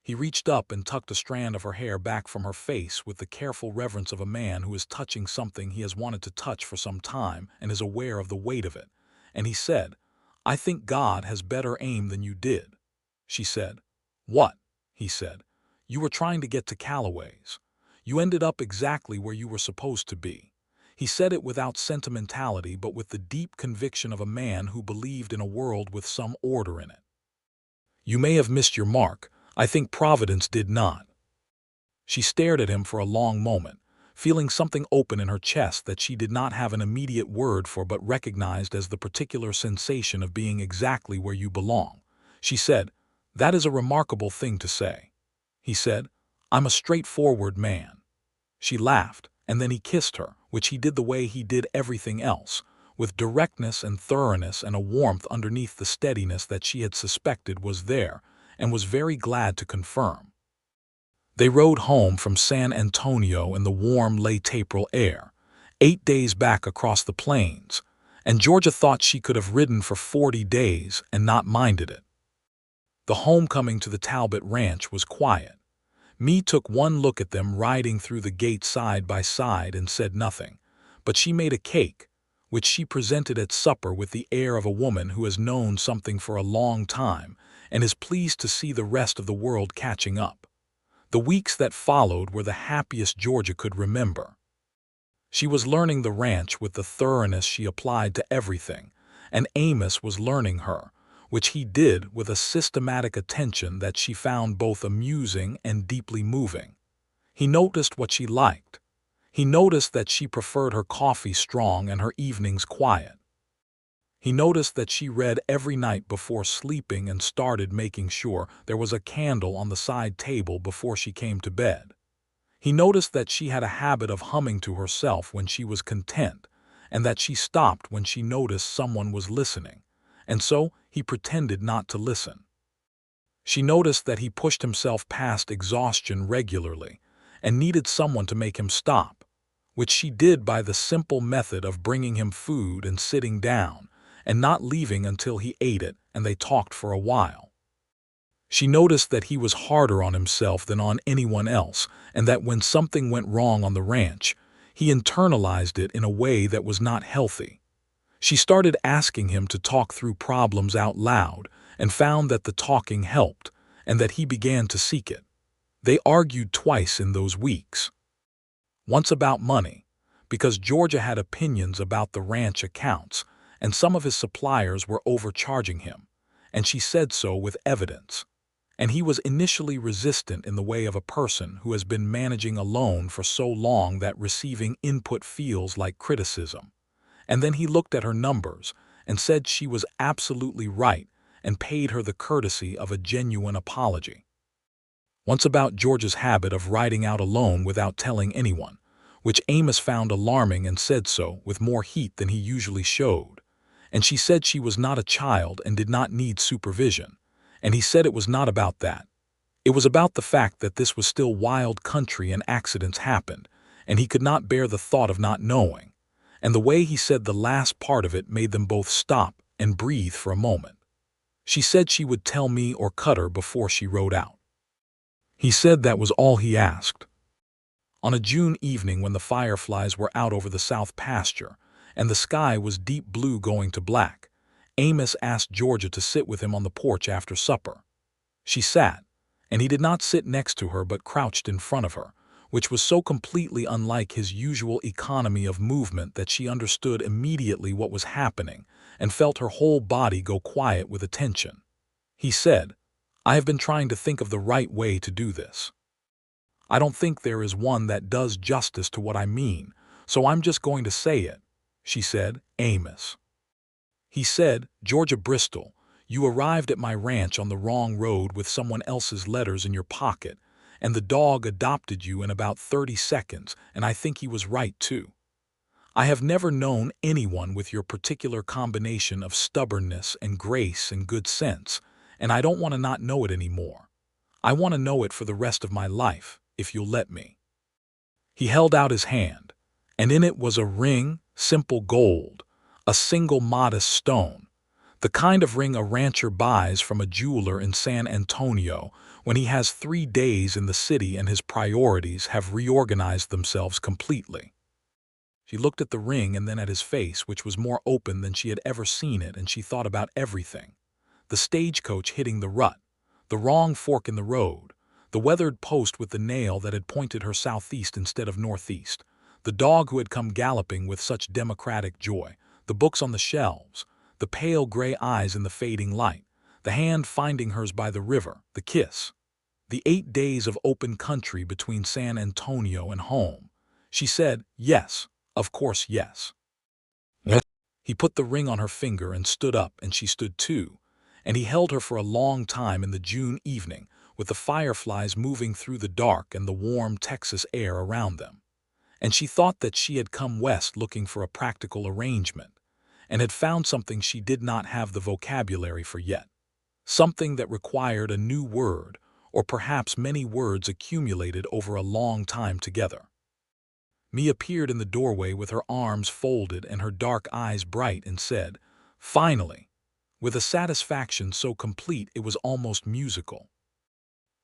He reached up and tucked a strand of her hair back from her face with the careful reverence of a man who is touching something he has wanted to touch for some time and is aware of the weight of it. And he said, "I think God has better aim than you did." She said, "What?" He said, "You were trying to get to Callaway's. You ended up exactly where you were supposed to be." He said it without sentimentality but with the deep conviction of a man who believed in a world with some order in it. "You may have missed your mark. I think Providence did not." She stared at him for a long moment, feeling something open in her chest that she did not have an immediate word for but recognized as the particular sensation of being exactly where you belong. She said, "That is a remarkable thing to say." He said, "I'm a straightforward man." She laughed, and then he kissed her, which he did the way he did everything else, with directness and thoroughness and a warmth underneath the steadiness that she had suspected was there and was very glad to confirm. They rode home from San Antonio in the warm late April air, 8 days back across the plains, and Georgia thought she could have ridden for 40 days and not minded it. The homecoming to the Talbot Ranch was quiet. Mee took one look at them riding through the gate side by side and said nothing, but she made a cake, which she presented at supper with the air of a woman who has known something for a long time and is pleased to see the rest of the world catching up. The weeks that followed were the happiest Georgia could remember. She was learning the ranch with the thoroughness she applied to everything, and Amos was learning her, which he did with a systematic attention that she found both amusing and deeply moving. He noticed what she liked. He noticed that she preferred her coffee strong and her evenings quiet. He noticed that she read every night before sleeping and started making sure there was a candle on the side table before she came to bed. He noticed that she had a habit of humming to herself when she was content, and that she stopped when she noticed someone was listening, and so he pretended not to listen. She noticed that he pushed himself past exhaustion regularly and needed someone to make him stop, which she did by the simple method of bringing him food and sitting down, and not leaving until he ate it and they talked for a while. She noticed that he was harder on himself than on anyone else, and that when something went wrong on the ranch, he internalized it in a way that was not healthy. She started asking him to talk through problems out loud and found that the talking helped and that he began to seek it. They argued twice in those weeks. Once about money, because Georgia had opinions about the ranch accounts, and some of his suppliers were overcharging him, and she said so with evidence. And he was initially resistant in the way of a person who has been managing alone for so long that receiving input feels like criticism. And then he looked at her numbers and said she was absolutely right and paid her the courtesy of a genuine apology. Once about George's habit of riding out alone without telling anyone, which Amos found alarming and said so with more heat than he usually showed. And she said she was not a child and did not need supervision. And he said it was not about that. It was about the fact that this was still wild country and accidents happened, and he could not bear the thought of not knowing. And the way he said the last part of it made them both stop and breathe for a moment. She said she would tell me or Cutter before she rode out. He said that was all he asked. On a June evening when the fireflies were out over the south pasture, and the sky was deep blue going to black, Amos asked Georgia to sit with him on the porch after supper. She sat, and he did not sit next to her but crouched in front of her, which was so completely unlike his usual economy of movement that she understood immediately what was happening and felt her whole body go quiet with attention. He said, "I have been trying to think of the right way to do this. I don't think there is one that does justice to what I mean, so I'm just going to say it," she said, "Amos." He said, "Georgia Bristol, you arrived at my ranch on the wrong road with someone else's letters in your pocket, and the dog adopted you in about 30 seconds, and I think he was right too. I have never known anyone with your particular combination of stubbornness and grace and good sense, and I don't want to not know it anymore. I want to know it for the rest of my life, if you'll let me." He held out his hand, and in it was a ring, simple gold, a single modest stone, the kind of ring a rancher buys from a jeweler in San Antonio when he has 3 days in the city and his priorities have reorganized themselves completely. She looked at the ring and then at his face, which was more open than she had ever seen it, and she thought about everything. The stagecoach hitting the rut, the wrong fork in the road, the weathered post with the nail that had pointed her southeast instead of northeast, the dog who had come galloping with such democratic joy, the books on the shelves, the pale gray eyes in the fading light, the hand finding hers by the river, the kiss, the 8 days of open country between San Antonio and home. She said, "Yes, of course, yes." Yes. He put the ring on her finger and stood up, and she stood too, and he held her for a long time in the June evening, with the fireflies moving through the dark and the warm Texas air around them. And she thought that she had come west looking for a practical arrangement, and had found something she did not have the vocabulary for yet, something that required a new word, or perhaps many words accumulated over a long time together. Me appeared in the doorway with her arms folded and her dark eyes bright and said, "Finally," with a satisfaction so complete it was almost musical.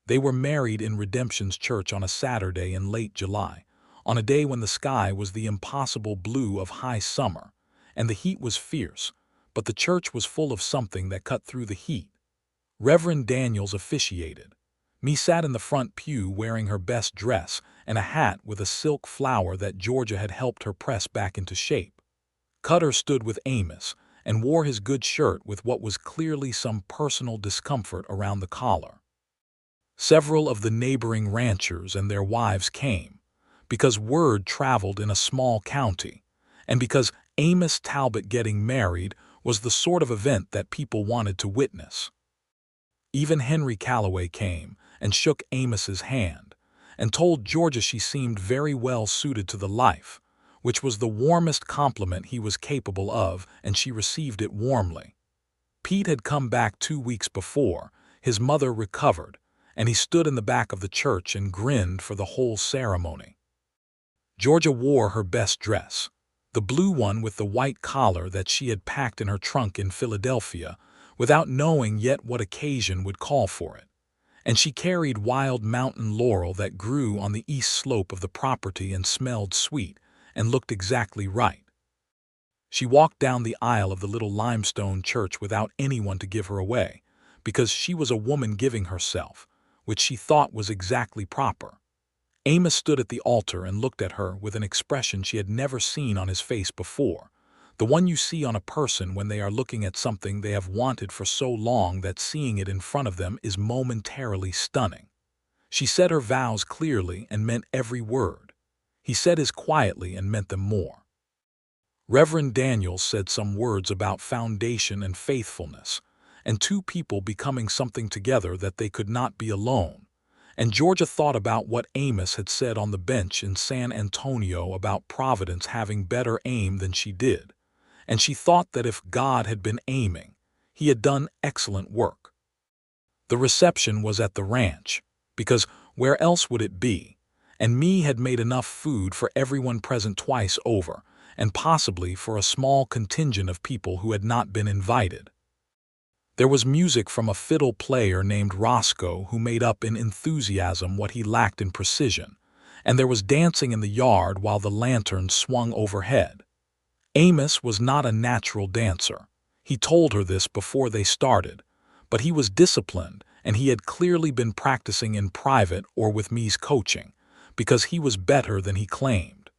They were married in Redemption's church on a Saturday in late July, on a day when the sky was the impossible blue of high summer, and the heat was fierce, but the church was full of something that cut through the heat. Reverend Daniels officiated. Me sat in the front pew wearing her best dress and a hat with a silk flower that Georgia had helped her press back into shape. Cutter stood with Amos and wore his good shirt with what was clearly some personal discomfort around the collar. Several of the neighboring ranchers and their wives came, because word traveled in a small county, and because Amos Talbot getting married was the sort of event that people wanted to witness. Even Henry Calloway came and shook Amos's hand, and told Georgia she seemed very well suited to the life, which was the warmest compliment he was capable of, and she received it warmly. Pete had come back 2 weeks before, his mother recovered, and he stood in the back of the church and grinned for the whole ceremony. Georgia wore her best dress, the blue one with the white collar that she had packed in her trunk in Philadelphia, without knowing yet what occasion would call for it. And she carried wild mountain laurel that grew on the east slope of the property and smelled sweet and looked exactly right. She walked down the aisle of the little limestone church without anyone to give her away, because she was a woman giving herself, which she thought was exactly proper. Amos stood at the altar and looked at her with an expression she had never seen on his face before, The one you see on a person when they are looking at something they have wanted for so long that seeing it in front of them is momentarily stunning. She said her vows clearly and meant every word. He said his quietly and meant them more. Reverend Daniels said some words about foundation and faithfulness, and two people becoming something together that they could not be alone. And Georgia thought about what Amos had said on the bench in San Antonio about Providence having better aim than she did. And she thought that if God had been aiming, he had done excellent work. The reception was at the ranch, because where else would it be? And me had made enough food for everyone present twice over, and possibly for a small contingent of people who had not been invited. There was music from a fiddle player named Roscoe who made up in enthusiasm what he lacked in precision, and there was dancing in the yard while the lanterns swung overhead. Amos was not a natural dancer. He told her this before they started, but he was disciplined and he had clearly been practicing in private or with me's coaching, because he was better than he claimed.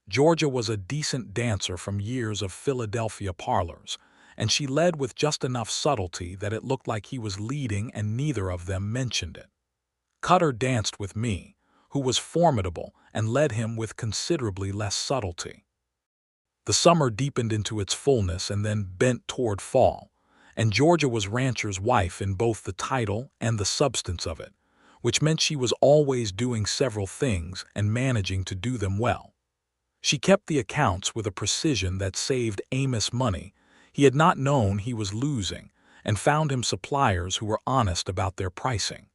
Georgia was a decent dancer from years of Philadelphia parlors, and she led with just enough subtlety that it looked like he was leading and neither of them mentioned it. Cutter danced with me, who was formidable, and led him with considerably less subtlety. The summer deepened into its fullness and then bent toward fall, and Georgia was rancher's wife in both the title and the substance of it, which meant she was always doing several things and managing to do them well. She kept the accounts with a precision that saved Amos money. He had not known he was losing, and found him suppliers who were honest about their pricing.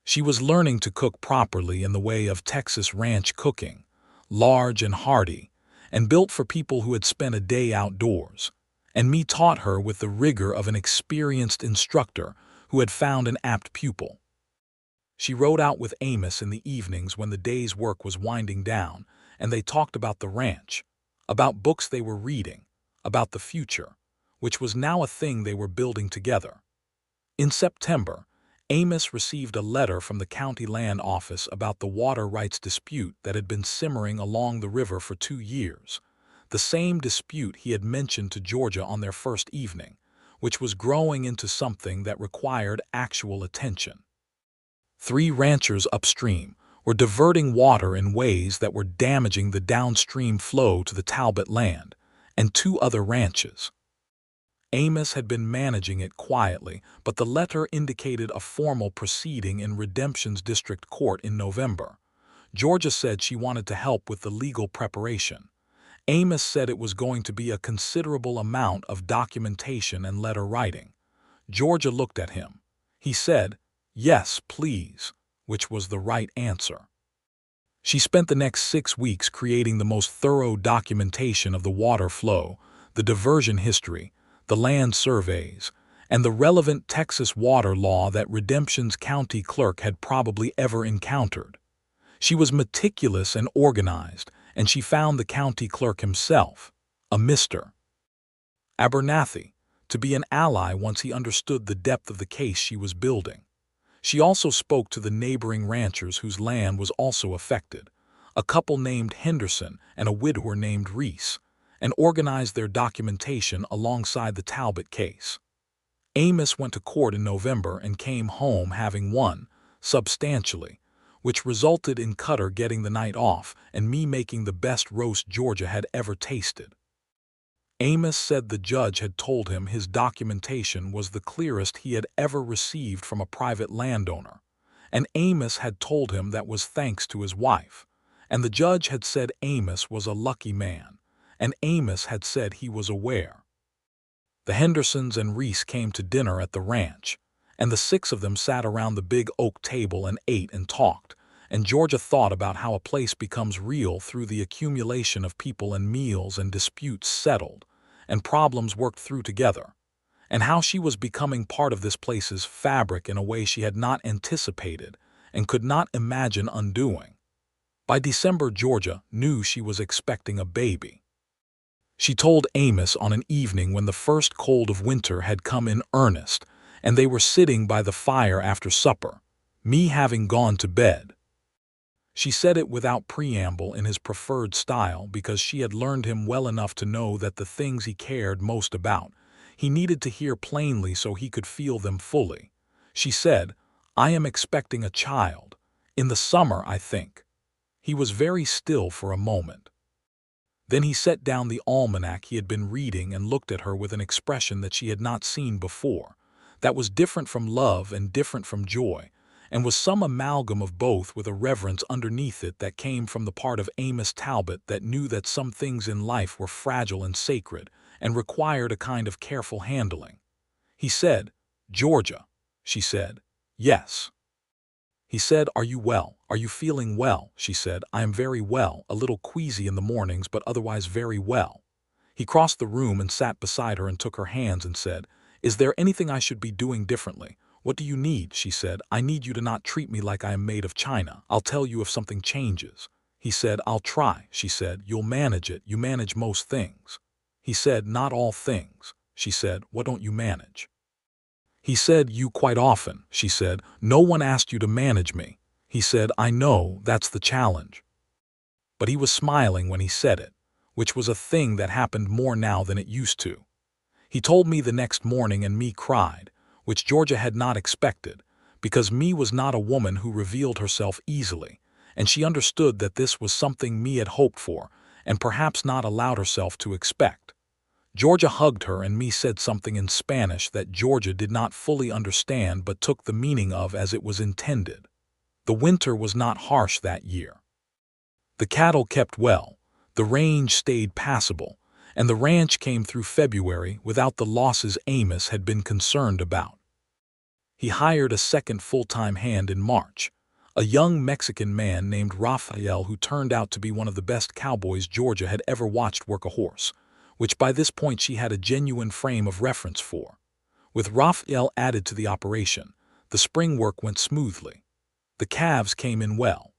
She was learning to cook properly in the way of Texas ranch cooking, large and hearty, and built for people who had spent a day outdoors, and me taught her with the rigor of an experienced instructor who had found an apt pupil. She rode out with Amos in the evenings when the day's work was winding down, and they talked about the ranch, about books they were reading, about the future, which was now a thing they were building together. In September, Amos received a letter from the county land office about the water rights dispute that had been simmering along the river for 2 years, the same dispute he had mentioned to Georgia on their first evening, which was growing into something that required actual attention. 3 ranchers upstream were diverting water in ways that were damaging the downstream flow to the Talbot land, and 2 other ranches. Amos had been managing it quietly, but the letter indicated a formal proceeding in Redemption's district court in November. Georgia said she wanted to help with the legal preparation. Amos said it was going to be a considerable amount of documentation and letter writing. Georgia looked at him. He said, "Yes, please," which was the right answer. She spent the next 6 weeks creating the most thorough documentation of the water flow, the diversion history, the land surveys, and the relevant Texas water law that Redemption's county clerk had probably ever encountered. She was meticulous and organized, and she found the county clerk himself, a Mr. Abernathy, to be an ally once he understood the depth of the case she was building. She also spoke to the neighboring ranchers whose land was also affected, a couple named Henderson and a widower named Reese, and organized their documentation alongside the Talbot case. Amos went to court in November and came home having won, substantially, which resulted in Cutter getting the night off and me making the best roast Georgia had ever tasted. Amos said the judge had told him his documentation was the clearest he had ever received from a private landowner, and Amos had told him that was thanks to his wife, and the judge had said Amos was a lucky man, and Amos had said he was aware. The Hendersons and Reese came to dinner at the ranch, and the 6 of them sat around the big oak table and ate and talked, and Georgia thought about how a place becomes real through the accumulation of people and meals and disputes settled, and problems worked through together, and how she was becoming part of this place's fabric in a way she had not anticipated and could not imagine undoing. By December, Georgia knew she was expecting a baby. She told Amos on an evening when the first cold of winter had come in earnest, and they were sitting by the fire after supper, me having gone to bed. She said it without preamble in his preferred style because she had learned him well enough to know that the things he cared most about, he needed to hear plainly so he could feel them fully. She said, "I am expecting a child. In the summer, I think." He was very still for a moment. Then he set down the almanac he had been reading and looked at her with an expression that she had not seen before, that was different from love and different from joy, and was some amalgam of both with a reverence underneath it that came from the part of Amos Talbot that knew that some things in life were fragile and sacred and required a kind of careful handling. He said, "Georgia." She said, "Yes." He said, "Are you well? Are you feeling well?" She said, "I am very well, a little queasy in the mornings, but otherwise very well." He crossed the room and sat beside her and took her hands and said, "Is there anything I should be doing differently? What do you need?" She said, "I need you to not treat me like I am made of china. I'll tell you if something changes." He said, "I'll try." She said, "You'll manage it. You manage most things." He said, "Not all things." She said, "What don't you manage?" He said, "You quite often." She said, "No one asked you to manage me." He said, "I know, that's the challenge." But he was smiling when he said it, which was a thing that happened more now than it used to. He told me the next morning and me cried, which Georgia had not expected, because me was not a woman who revealed herself easily, and she understood that this was something me had hoped for, and perhaps not allowed herself to expect. Georgia hugged her and me said something in Spanish that Georgia did not fully understand but took the meaning of as it was intended. The winter was not harsh that year. The cattle kept well, the range stayed passable, and the ranch came through February without the losses Amos had been concerned about. He hired a second full-time hand in March, a young Mexican man named Rafael who turned out to be one of the best cowboys Georgia had ever watched work a horse, which by this point she had a genuine frame of reference for. With Rafael added to the operation, the spring work went smoothly. The calves came in well.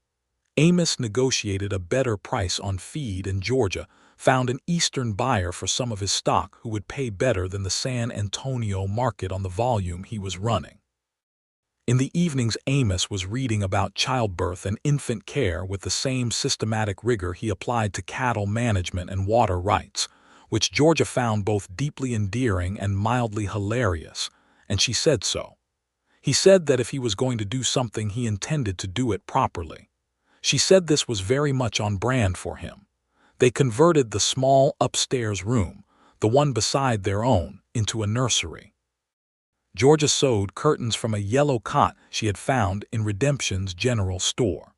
Amos negotiated a better price on feed, and Georgia found an Eastern buyer for some of his stock who would pay better than the San Antonio market on the volume he was running. In the evenings, Amos was reading about childbirth and infant care with the same systematic rigor he applied to cattle management and water rights, which Georgia found both deeply endearing and mildly hilarious, and she said so. He said that if he was going to do something, he intended to do it properly. She said this was very much on brand for him. They converted the small upstairs room, the one beside their own, into a nursery. Georgia sewed curtains from a yellow cot she had found in Redemption's general store.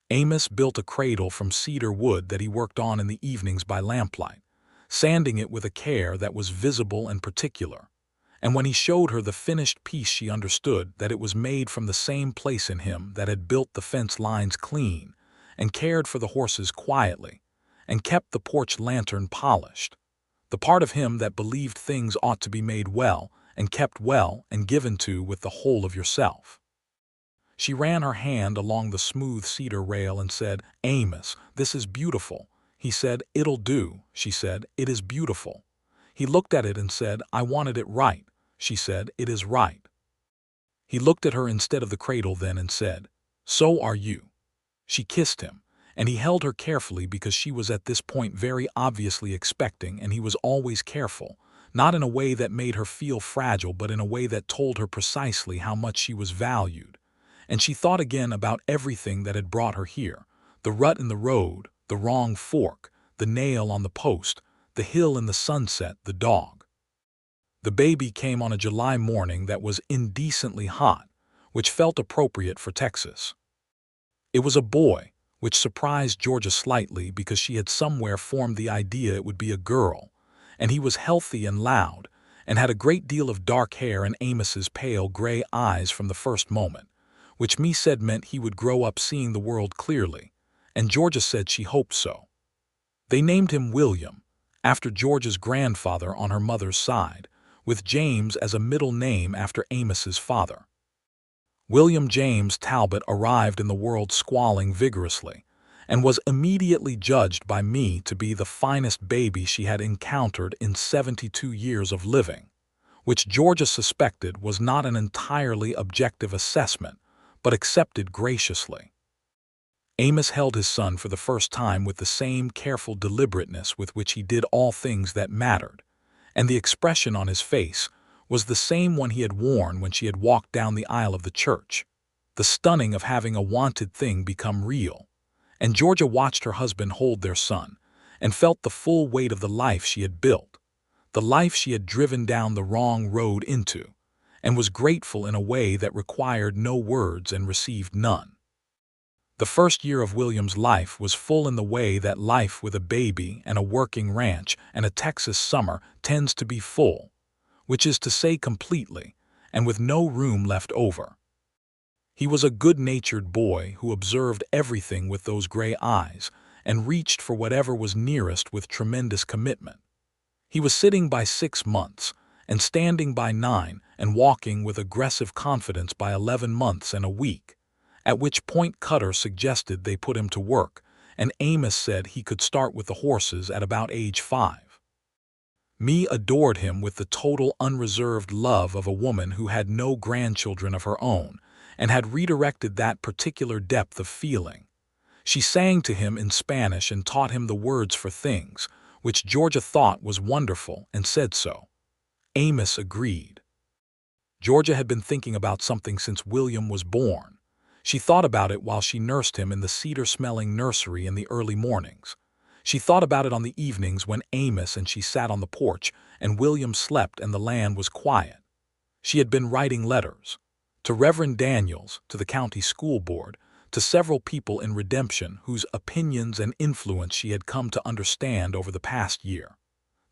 Amos built a cradle from cedar wood that he worked on in the evenings by lamplight, sanding it with a care that was visible and particular. And when he showed her the finished piece, she understood that it was made from the same place in him that had built the fence lines clean, and cared for the horses quietly, and kept the porch lantern polished. The part of him that believed things ought to be made well, and kept well, and given to with the whole of yourself. She ran her hand along the smooth cedar rail and said, "Amos, this is beautiful." He said, "It'll do." She said, "It is beautiful." He looked at it and said, "I wanted it right." She said, "It is right." He looked at her instead of the cradle then and said, "So are you." She kissed him, and he held her carefully because she was at this point very obviously expecting, and he was always careful, not in a way that made her feel fragile but in a way that told her precisely how much she was valued. And she thought again about everything that had brought her here, the rut in the road, the wrong fork, the nail on the post, the hill in the sunset, the dog. The baby came on a July morning that was indecently hot, which felt appropriate for Texas. It was a boy, which surprised Georgia slightly because she had somewhere formed the idea it would be a girl, and he was healthy and loud, and had a great deal of dark hair and Amos's pale gray eyes from the first moment, which me said meant he would grow up seeing the world clearly, and Georgia said she hoped so. They named him William, after Georgia's grandfather on her mother's side, with James as a middle name after Amos's father. William James Talbot arrived in the world squalling vigorously, and was immediately judged by me to be the finest baby she had encountered in 72 years of living, which Georgia suspected was not an entirely objective assessment, but accepted graciously. Amos held his son for the first time with the same careful deliberateness with which he did all things that mattered, and the expression on his face was the same one he had worn when she had walked down the aisle of the church, the stunning of having a wanted thing become real. And Georgia watched her husband hold their son, and felt the full weight of the life she had built, the life she had driven down the wrong road into, and was grateful in a way that required no words and received none. The first year of William's life was full in the way that life with a baby and a working ranch and a Texas summer tends to be full, which is to say completely, and with no room left over. He was a good-natured boy who observed everything with those gray eyes and reached for whatever was nearest with tremendous commitment. He was sitting by 6 months, and standing by 9, and walking with aggressive confidence by 11 months and a week, at which point Cutter suggested they put him to work, and Amos said he could start with the horses at about age 5. Me adored him with the total unreserved love of a woman who had no grandchildren of her own, and had redirected that particular depth of feeling. She sang to him in Spanish and taught him the words for things, which Georgia thought was wonderful and said so. Amos agreed. Georgia had been thinking about something since William was born. She thought about it while she nursed him in the cedar-smelling nursery in the early mornings. She thought about it on the evenings when Amos and she sat on the porch and William slept and the land was quiet. She had been writing letters to Reverend Daniels, to the county school board, to several people in Redemption whose opinions and influence she had come to understand over the past year.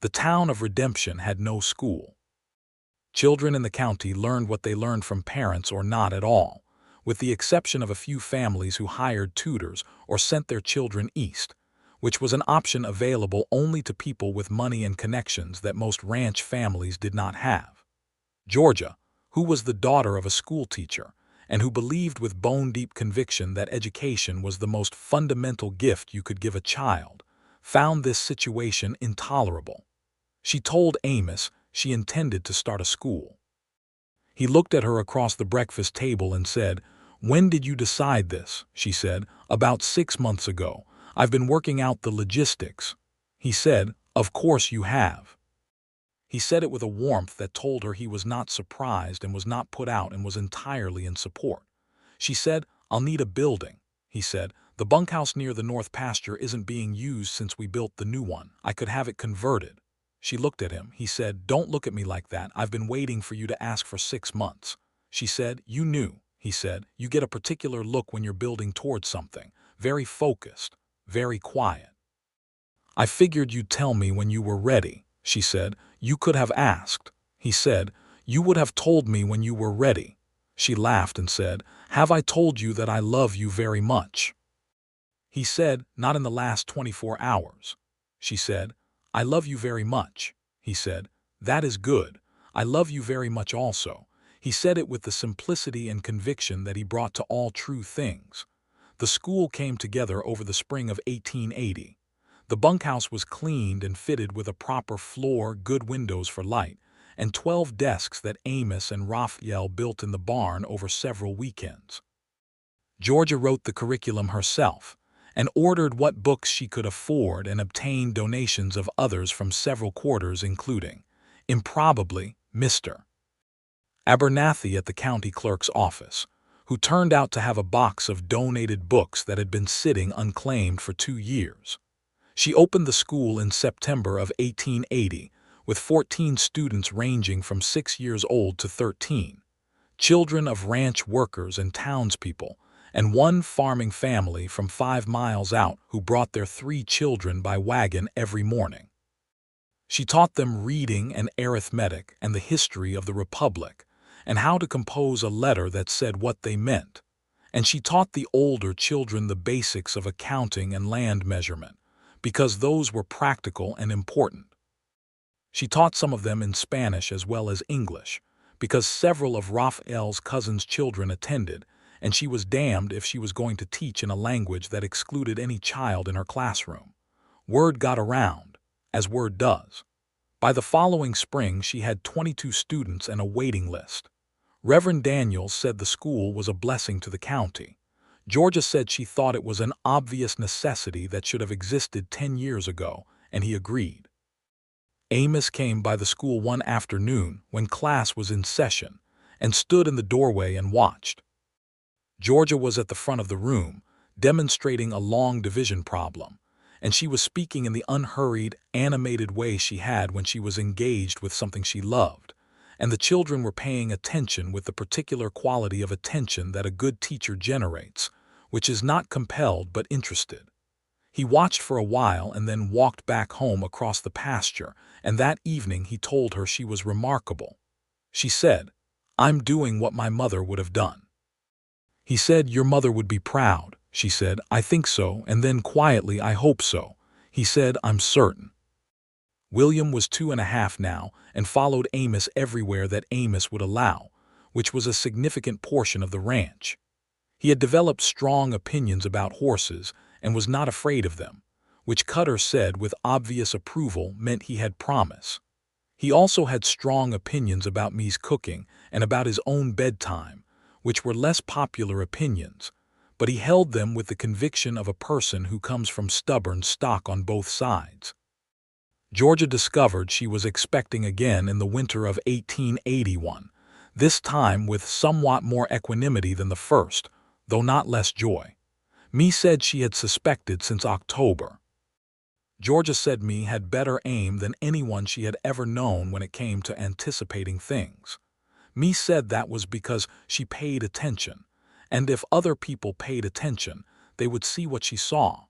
The town of Redemption had no school. Children in the county learned what they learned from parents or not at all, with the exception of a few families who hired tutors or sent their children east, which was an option available only to people with money and connections that most ranch families did not have. Georgia, who was the daughter of a schoolteacher, and who believed with bone-deep conviction that education was the most fundamental gift you could give a child, found this situation intolerable. She told Amos she intended to start a school. He looked at her across the breakfast table and said, "When did you decide this?" she said. "About 6 months ago. I've been working out the logistics." He said, "Of course you have." He said it with a warmth that told her he was not surprised and was not put out and was entirely in support. She said, "I'll need a building." He said, "The bunkhouse near the north pasture isn't being used since we built the new one. I could have it converted." She looked at him. He said, "Don't look at me like that. I've been waiting for you to ask for 6 months." She said, "You knew." He said, "You get a particular look when you're building towards something. Very focused, very quiet." "I figured you'd tell me when you were ready." She said, "You could have asked." He said, "You would have told me when you were ready." She laughed and said, "Have I told you that I love you very much?" He said, "Not in the last 24 hours. She said, "I love you very much." He said, "That is good. I love you very much also." He said it with the simplicity and conviction that he brought to all true things. The school came together over the spring of 1880. The bunkhouse was cleaned and fitted with a proper floor, good windows for light, and 12 desks that Amos and Raphael built in the barn over several weekends. Georgia wrote the curriculum herself, and ordered what books she could afford and obtained donations of others from several quarters including, improbably, Mr. Abernathy at the county clerk's office, who turned out to have a box of donated books that had been sitting unclaimed for 2 years. She opened the school in September of 1880 with 14 students ranging from 6 years old to 13, children of ranch workers and townspeople, and one farming family from 5 miles out who brought their 3 children by wagon every morning. She taught them reading and arithmetic and the history of the Republic, and how to compose a letter that said what they meant, and she taught the older children the basics of accounting and land measurement, because those were practical and important. She taught some of them in Spanish as well as English, because several of Raphael's cousin's children attended, and she was damned if she was going to teach in a language that excluded any child in her classroom. Word got around, as word does. By the following spring she had 22 students and a waiting list. Reverend Daniels said the school was a blessing to the county. Georgia said she thought it was an obvious necessity that should have existed 10 years ago, and he agreed. Amos came by the school one afternoon when class was in session and stood in the doorway and watched. Georgia was at the front of the room, demonstrating a long division problem, and she was speaking in the unhurried, animated way she had when she was engaged with something she loved, and the children were paying attention with the particular quality of attention that a good teacher generates, which is not compelled but interested. He watched for a while and then walked back home across the pasture, and that evening he told her she was remarkable. She said, "I'm doing what my mother would have done." He said, "Your mother would be proud." She said, "I think so," and then quietly, "I hope so." He said, "I'm certain." William was 2.5 now and followed Amos everywhere that Amos would allow, which was a significant portion of the ranch. He had developed strong opinions about horses and was not afraid of them, which Cutter said with obvious approval meant he had promise. He also had strong opinions about me's cooking and about his own bedtime, which were less popular opinions, but he held them with the conviction of a person who comes from stubborn stock on both sides. Georgia discovered she was expecting again in the winter of 1881, this time with somewhat more equanimity than the first, though not less joy. Me said she had suspected since October. Georgia said me had better aim than anyone she had ever known when it came to anticipating things. Me said that was because she paid attention, and if other people paid attention, they would see what she saw.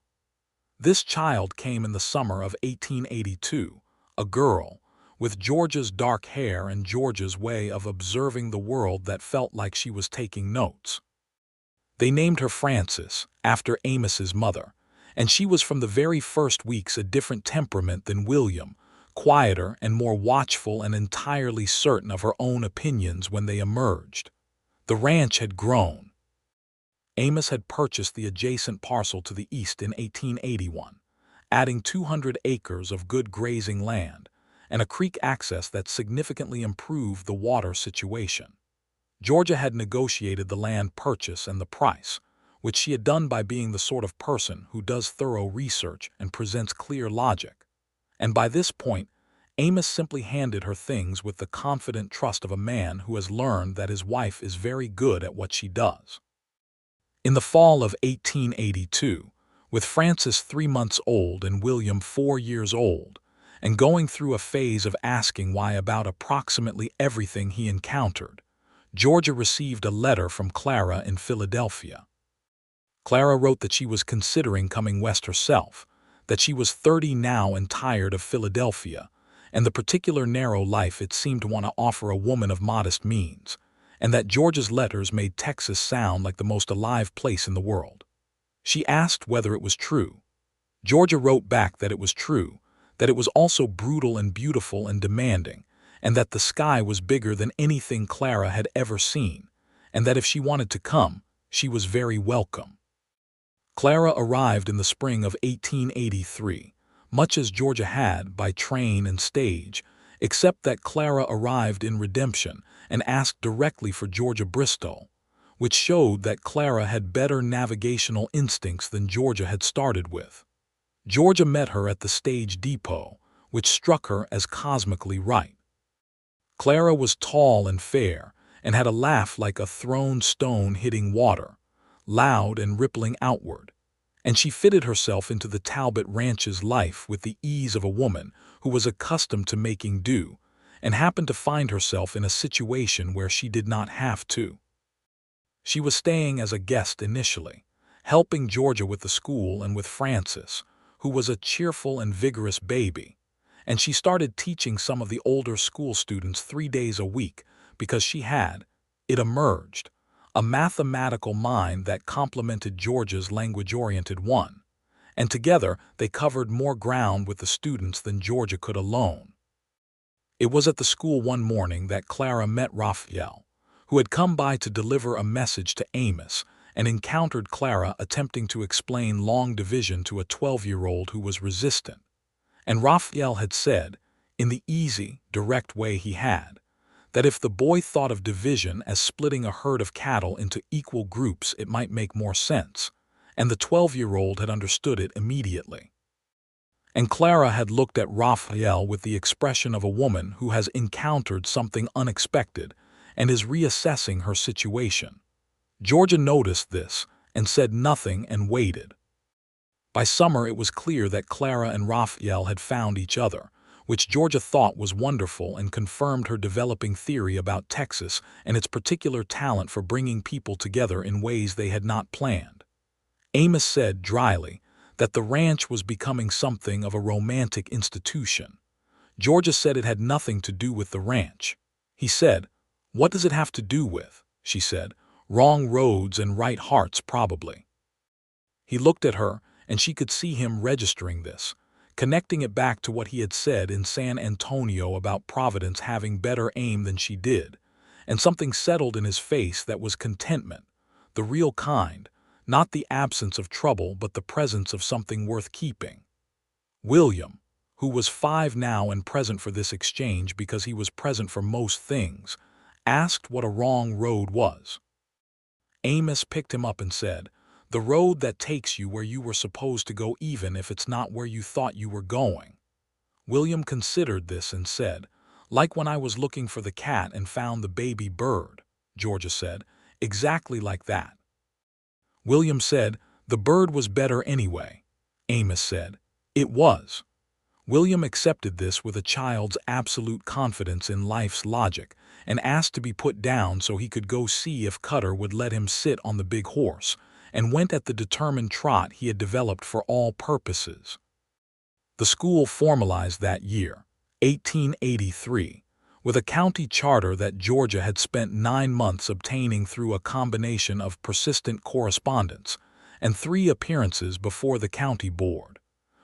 This child came in the summer of 1882, a girl, with Georgia's dark hair and Georgia's way of observing the world that felt like she was taking notes. They named her Frances, after Amos's mother, and she was from the very first weeks a different temperament than William, quieter and more watchful and entirely certain of her own opinions when they emerged. The ranch had grown. Amos had purchased the adjacent parcel to the east in 1881, adding 200 acres of good grazing land and a creek access that significantly improved the water situation. Georgia had negotiated the land purchase and the price, which she had done by being the sort of person who does thorough research and presents clear logic. And by this point, Amos simply handed her things with the confident trust of a man who has learned that his wife is very good at what she does. In the fall of 1882, with Frances 3 months old and William 4 years old, and going through a phase of asking why about approximately everything he encountered, Georgia received a letter from Clara in Philadelphia. Clara wrote that she was considering coming west herself, that she was 30 now and tired of Philadelphia, and the particular narrow life it seemed to want to offer a woman of modest means, and that Georgia's letters made Texas sound like the most alive place in the world. She asked whether it was true. Georgia wrote back that it was true, that it was also brutal and beautiful and demanding, and that the sky was bigger than anything Clara had ever seen, and that if she wanted to come, she was very welcome. Clara arrived in the spring of 1883, much as Georgia had by train and stage, except that Clara arrived in Redemption and asked directly for Georgia Bristol, which showed that Clara had better navigational instincts than Georgia had started with. Georgia met her at the stage depot, which struck her as cosmically right. Clara was tall and fair, and had a laugh like a thrown stone hitting water, loud and rippling outward, and she fitted herself into the Talbot ranch's life with the ease of a woman who was accustomed to making do, and happened to find herself in a situation where she did not have to. She was staying as a guest initially, helping Georgia with the school and with Frances, who was a cheerful and vigorous baby, and she started teaching some of the older school students 3 days a week because she had, it emerged, a mathematical mind that complemented Georgia's language-oriented one, and together they covered more ground with the students than Georgia could alone. It was at the school one morning that Clara met Raphael, who had come by to deliver a message to Amos, and encountered Clara attempting to explain long division to a 12-year-old who was resistant. And Raphael had said, in the easy, direct way he had, that if the boy thought of division as splitting a herd of cattle into equal groups, it might make more sense, and the 12-year-old had understood it immediately. And Clara had looked at Raphael with the expression of a woman who has encountered something unexpected and is reassessing her situation. Georgia noticed this and said nothing and waited. By summer, it was clear that Clara and Raphael had found each other, which Georgia thought was wonderful and confirmed her developing theory about Texas and its particular talent for bringing people together in ways they had not planned. Amos said dryly that the ranch was becoming something of a romantic institution. Georgia said it had nothing to do with the ranch. He said, "What does it have to do with?" She said, "Wrong roads and right hearts, probably." He looked at her, and she could see him registering this, connecting it back to what he had said in San Antonio about Providence having better aim than she did, and something settled in his face that was contentment, the real kind, not the absence of trouble but the presence of something worth keeping. William, who was 5 now and present for this exchange because he was present for most things, asked what a wrong road was. Amos picked him up and said, "The road that takes you where you were supposed to go even if it's not where you thought you were going." William considered this and said, "Like when I was looking for the cat and found the baby bird," Georgia said, "exactly like that." William said, "The bird was better anyway." Amos said, "It was." William accepted this with a child's absolute confidence in life's logic and asked to be put down so he could go see if Cutter would let him sit on the big horse, and went at the determined trot he had developed for all purposes. The school formalized that year, 1883, with a county charter that Georgia had spent 9 months obtaining through a combination of persistent correspondence and 3 appearances before the county board,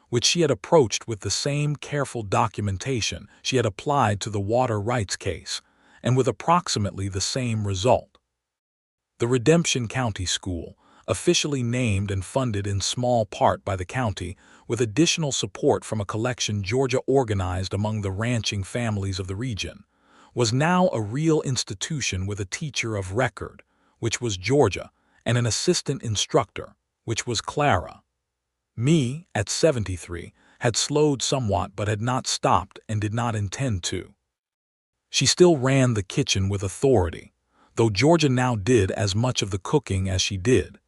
which she had approached with the same careful documentation she had applied to the water rights case, and with approximately the same result. The Redemption County School, officially named and funded in small part by the county, with additional support from a collection Georgia organized among the ranching families of the region, was now a real institution with a teacher of record, which was Georgia, and an assistant instructor, which was Clara. Me, at 73, had slowed somewhat but had not stopped and did not intend to. She still ran the kitchen with authority, though Georgia now did as much of the cooking as she did,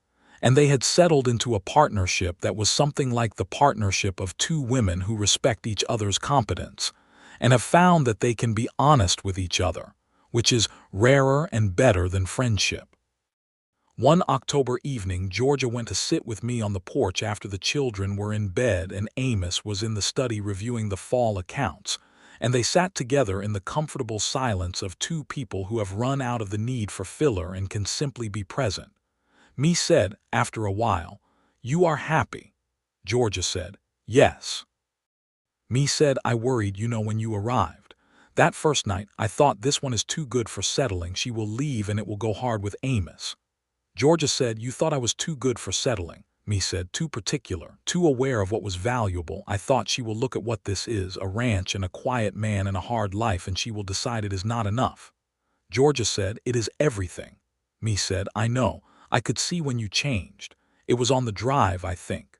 and they had settled into a partnership that was something like the partnership of 2 women who respect each other's competence, and have found that they can be honest with each other, which is rarer and better than friendship. One October evening, Georgia went to sit with me on the porch after the children were in bed and Amos was in the study reviewing the fall accounts, and they sat together in the comfortable silence of 2 people who have run out of the need for filler and can simply be present. Me said, after a while, "You are happy?" Georgia said, "Yes." Me said, "I worried, when you arrived. That first night, I thought this one is too good for settling. She will leave and it will go hard with Amos." Georgia said, "You thought I was too good for settling." Me said, "Too particular, too aware of what was valuable. I thought she will look at what this is, a ranch and a quiet man and a hard life, and she will decide it is not enough." Georgia said, "It is everything." Me said, "I know. I could see when you changed. It was on the drive, I think."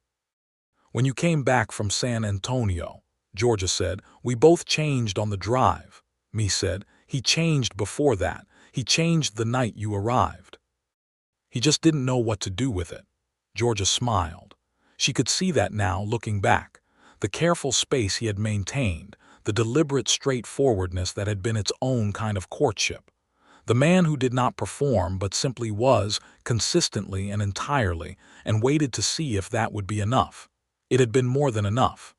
"When you came back from San Antonio," Georgia said, "we both changed on the drive." Me said, "He changed before that. He changed the night you arrived. He just didn't know what to do with it." Georgia smiled. She could see that now, looking back. The careful space he had maintained, the deliberate straightforwardness that had been its own kind of courtship. The man who did not perform but simply was, consistently and entirely, and waited to see if that would be enough. It had been more than enough.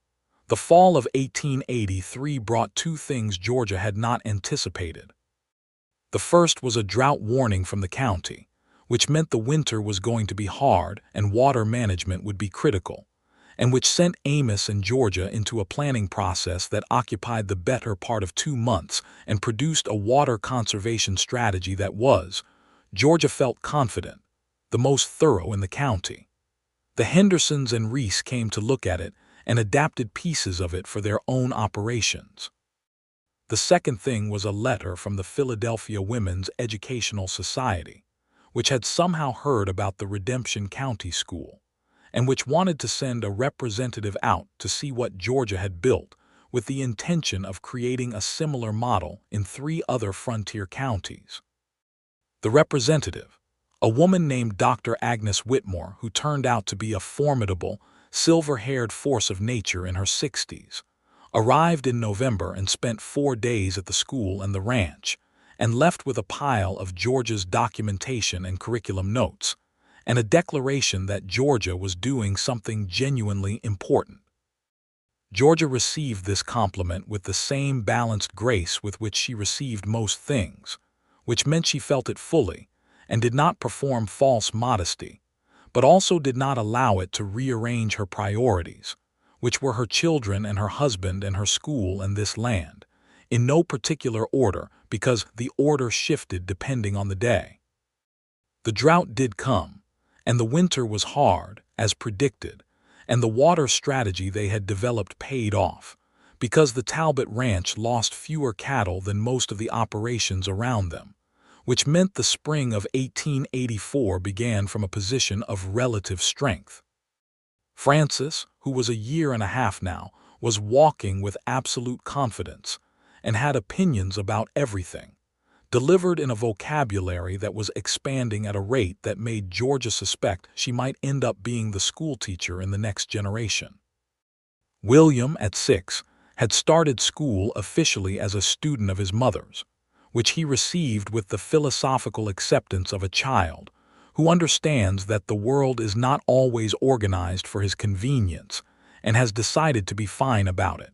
The fall of 1883 brought 2 things Georgia had not anticipated. The first was a drought warning from the county, which meant the winter was going to be hard and water management would be critical, and which sent Amos and Georgia into a planning process that occupied the better part of 2 months and produced a water conservation strategy that was, Georgia felt confident, the most thorough in the county. The Hendersons and Reese came to look at it and adapted pieces of it for their own operations. The second thing was a letter from the Philadelphia Women's Educational Society, which had somehow heard about the Redemption County School, and which wanted to send a representative out to see what Georgia had built, with the intention of creating a similar model in 3 other frontier counties. The representative, a woman named Dr. Agnes Whitmore, who turned out to be a formidable, silver-haired force of nature in her 60s, arrived in November and spent 4 days at the school and the ranch, and left with a pile of Georgia's documentation and curriculum notes, and a declaration that Georgia was doing something genuinely important. Georgia received this compliment with the same balanced grace with which she received most things, which meant she felt it fully and did not perform false modesty, but also did not allow it to rearrange her priorities, which were her children and her husband and her school and this land, in no particular order because the order shifted depending on the day. The drought did come, and the winter was hard, as predicted, and the water strategy they had developed paid off, because the Talbot Ranch lost fewer cattle than most of the operations around them, which meant the spring of 1884 began from a position of relative strength. Francis, who was a year and a half now, was walking with absolute confidence and had opinions about everything, delivered in a vocabulary that was expanding at a rate that made Georgia suspect she might end up being the schoolteacher in the next generation. William, at 6, had started school officially as a student of his mother's, which he received with the philosophical acceptance of a child who understands that the world is not always organized for his convenience and has decided to be fine about it.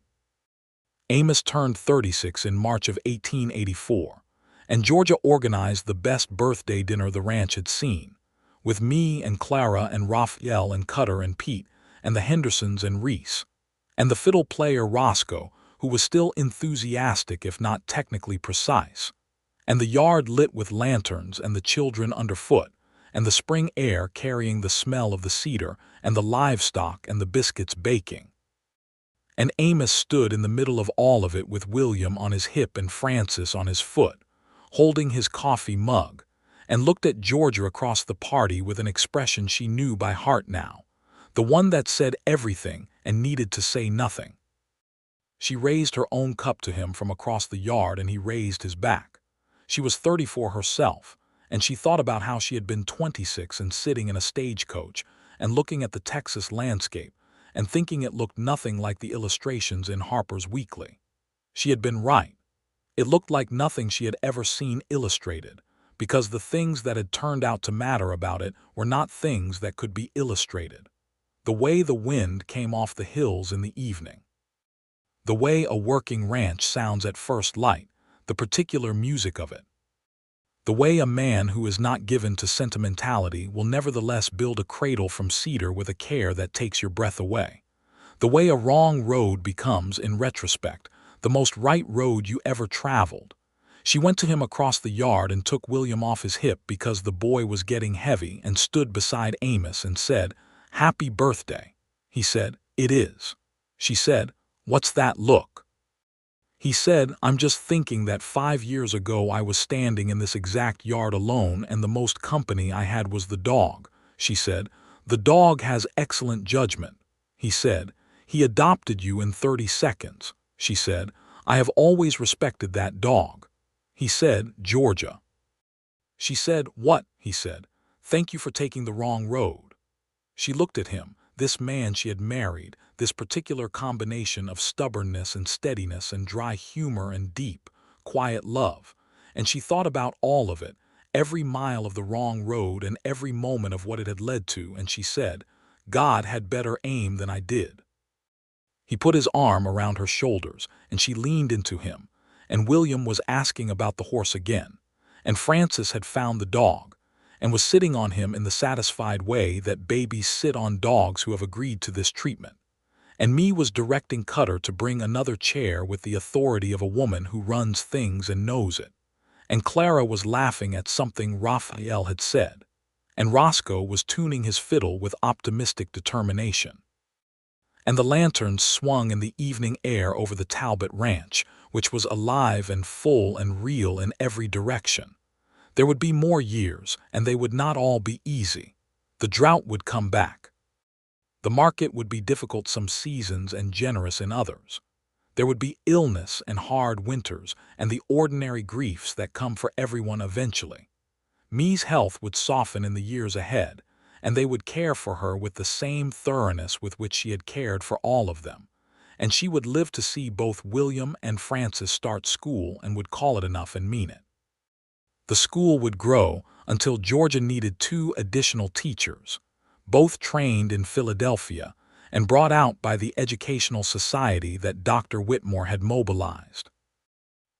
Amos turned 36 in March of 1884, and Georgia organized the best birthday dinner the ranch had seen, with me and Clara and Raphael and Cutter and Pete and the Hendersons and Reese, and the fiddle player Roscoe, who was still enthusiastic if not technically precise, and the yard lit with lanterns and the children underfoot, and the spring air carrying the smell of the cedar and the livestock and the biscuits baking. And Amos stood in the middle of all of it with William on his hip and Francis on his foot, holding his coffee mug, and looked at Georgia across the party with an expression she knew by heart now, the one that said everything and needed to say nothing. She raised her own cup to him from across the yard and he raised his back. She was 34 herself, and she thought about how she had been 26 and sitting in a stagecoach and looking at the Texas landscape and thinking it looked nothing like the illustrations in Harper's Weekly. She had been right. It looked like nothing she had ever seen illustrated, because the things that had turned out to matter about it were not things that could be illustrated. The way the wind came off the hills in the evening, the way a working ranch sounds at first light, the particular music of it, the way a man who is not given to sentimentality will nevertheless build a cradle from cedar with a care that takes your breath away, the way a wrong road becomes, in retrospect, the most right road you ever traveled. She went to him across the yard and took William off his hip because the boy was getting heavy and stood beside Amos and said, "Happy birthday." He said, "It is." She said, "What's that look?" He said, "I'm just thinking that 5 years ago I was standing in this exact yard alone and the most company I had was the dog." She said, "The dog has excellent judgment." He said, "He adopted you in 30 seconds." She said, "I have always respected that dog." He said, "Georgia." She said, "What?" He said, "Thank you for taking the wrong road." She looked at him, this man she had married, this particular combination of stubbornness and steadiness and dry humor and deep, quiet love, and she thought about all of it, every mile of the wrong road and every moment of what it had led to, and she said, "God had better aim than I did." He put his arm around her shoulders, and she leaned into him, and William was asking about the horse again, and Francis had found the dog, and was sitting on him in the satisfied way that babies sit on dogs who have agreed to this treatment, and me was directing Cutter to bring another chair with the authority of a woman who runs things and knows it, and Clara was laughing at something Raphael had said, and Roscoe was tuning his fiddle with optimistic determination. And the lanterns swung in the evening air over the Talbot Ranch, which was alive and full and real in every direction. There would be more years, and they would not all be easy. The drought would come back. The market would be difficult some seasons and generous in others. There would be illness and hard winters and the ordinary griefs that come for everyone eventually. Me's health would soften in the years ahead, and they would care for her with the same thoroughness with which she had cared for all of them. And she would live to see both William and Francis start school and would call it enough and mean it. The school would grow until Georgia needed 2 additional teachers, both trained in Philadelphia and brought out by the educational society that Dr. Whitmore had mobilized.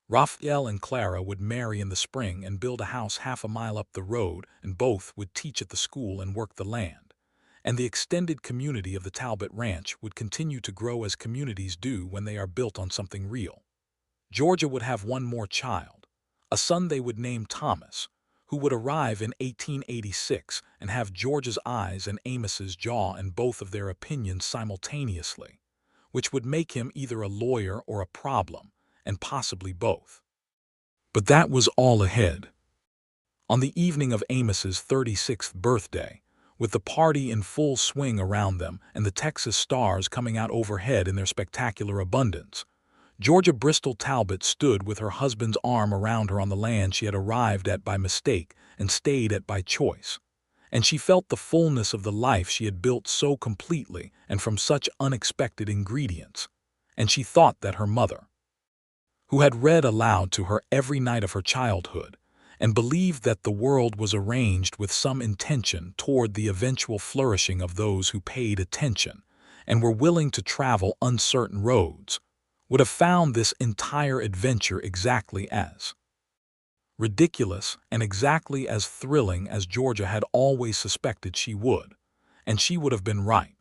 Raphael and Clara would marry in the spring and build a house half a mile up the road, and both would teach at the school and work the land. And the extended community of the Talbot Ranch would continue to grow as communities do when they are built on something real. Georgia would have one more child, a son they would name Thomas, who would arrive in 1886 and have George's eyes and Amos's jaw and both of their opinions simultaneously, which would make him either a lawyer or a problem, and possibly both. But that was all ahead. On the evening of Amos's 36th birthday, with the party in full swing around them and the Texas stars coming out overhead in their spectacular abundance, Georgia Bristol Talbot stood with her husband's arm around her on the land she had arrived at by mistake and stayed at by choice, and she felt the fullness of the life she had built so completely and from such unexpected ingredients, and she thought that her mother, who had read aloud to her every night of her childhood, and believed that the world was arranged with some intention toward the eventual flourishing of those who paid attention and were willing to travel uncertain roads, would have found this entire adventure exactly as ridiculous and exactly as thrilling as Georgia had always suspected she would, and she would have been right.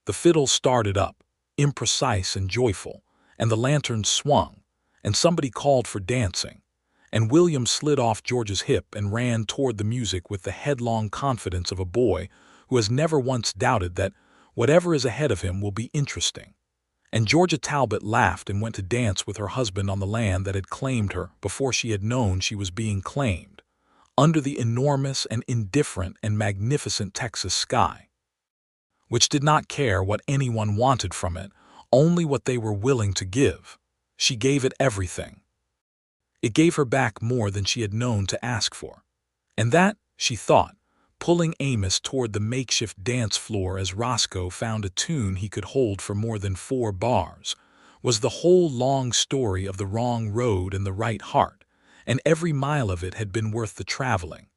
The fiddle started up, imprecise and joyful, and the lanterns swung, and somebody called for dancing, and William slid off George's hip and ran toward the music with the headlong confidence of a boy who has never once doubted that whatever is ahead of him will be interesting. And Georgia Talbot laughed and went to dance with her husband on the land that had claimed her before she had known she was being claimed, under the enormous and indifferent and magnificent Texas sky, which did not care what anyone wanted from it, only what they were willing to give. She gave it everything. It gave her back more than she had known to ask for. And that, she thought, pulling Amos toward the makeshift dance floor as Roscoe found a tune he could hold for more than 4 bars, was the whole long story of the wrong road and the right heart, and every mile of it had been worth the traveling.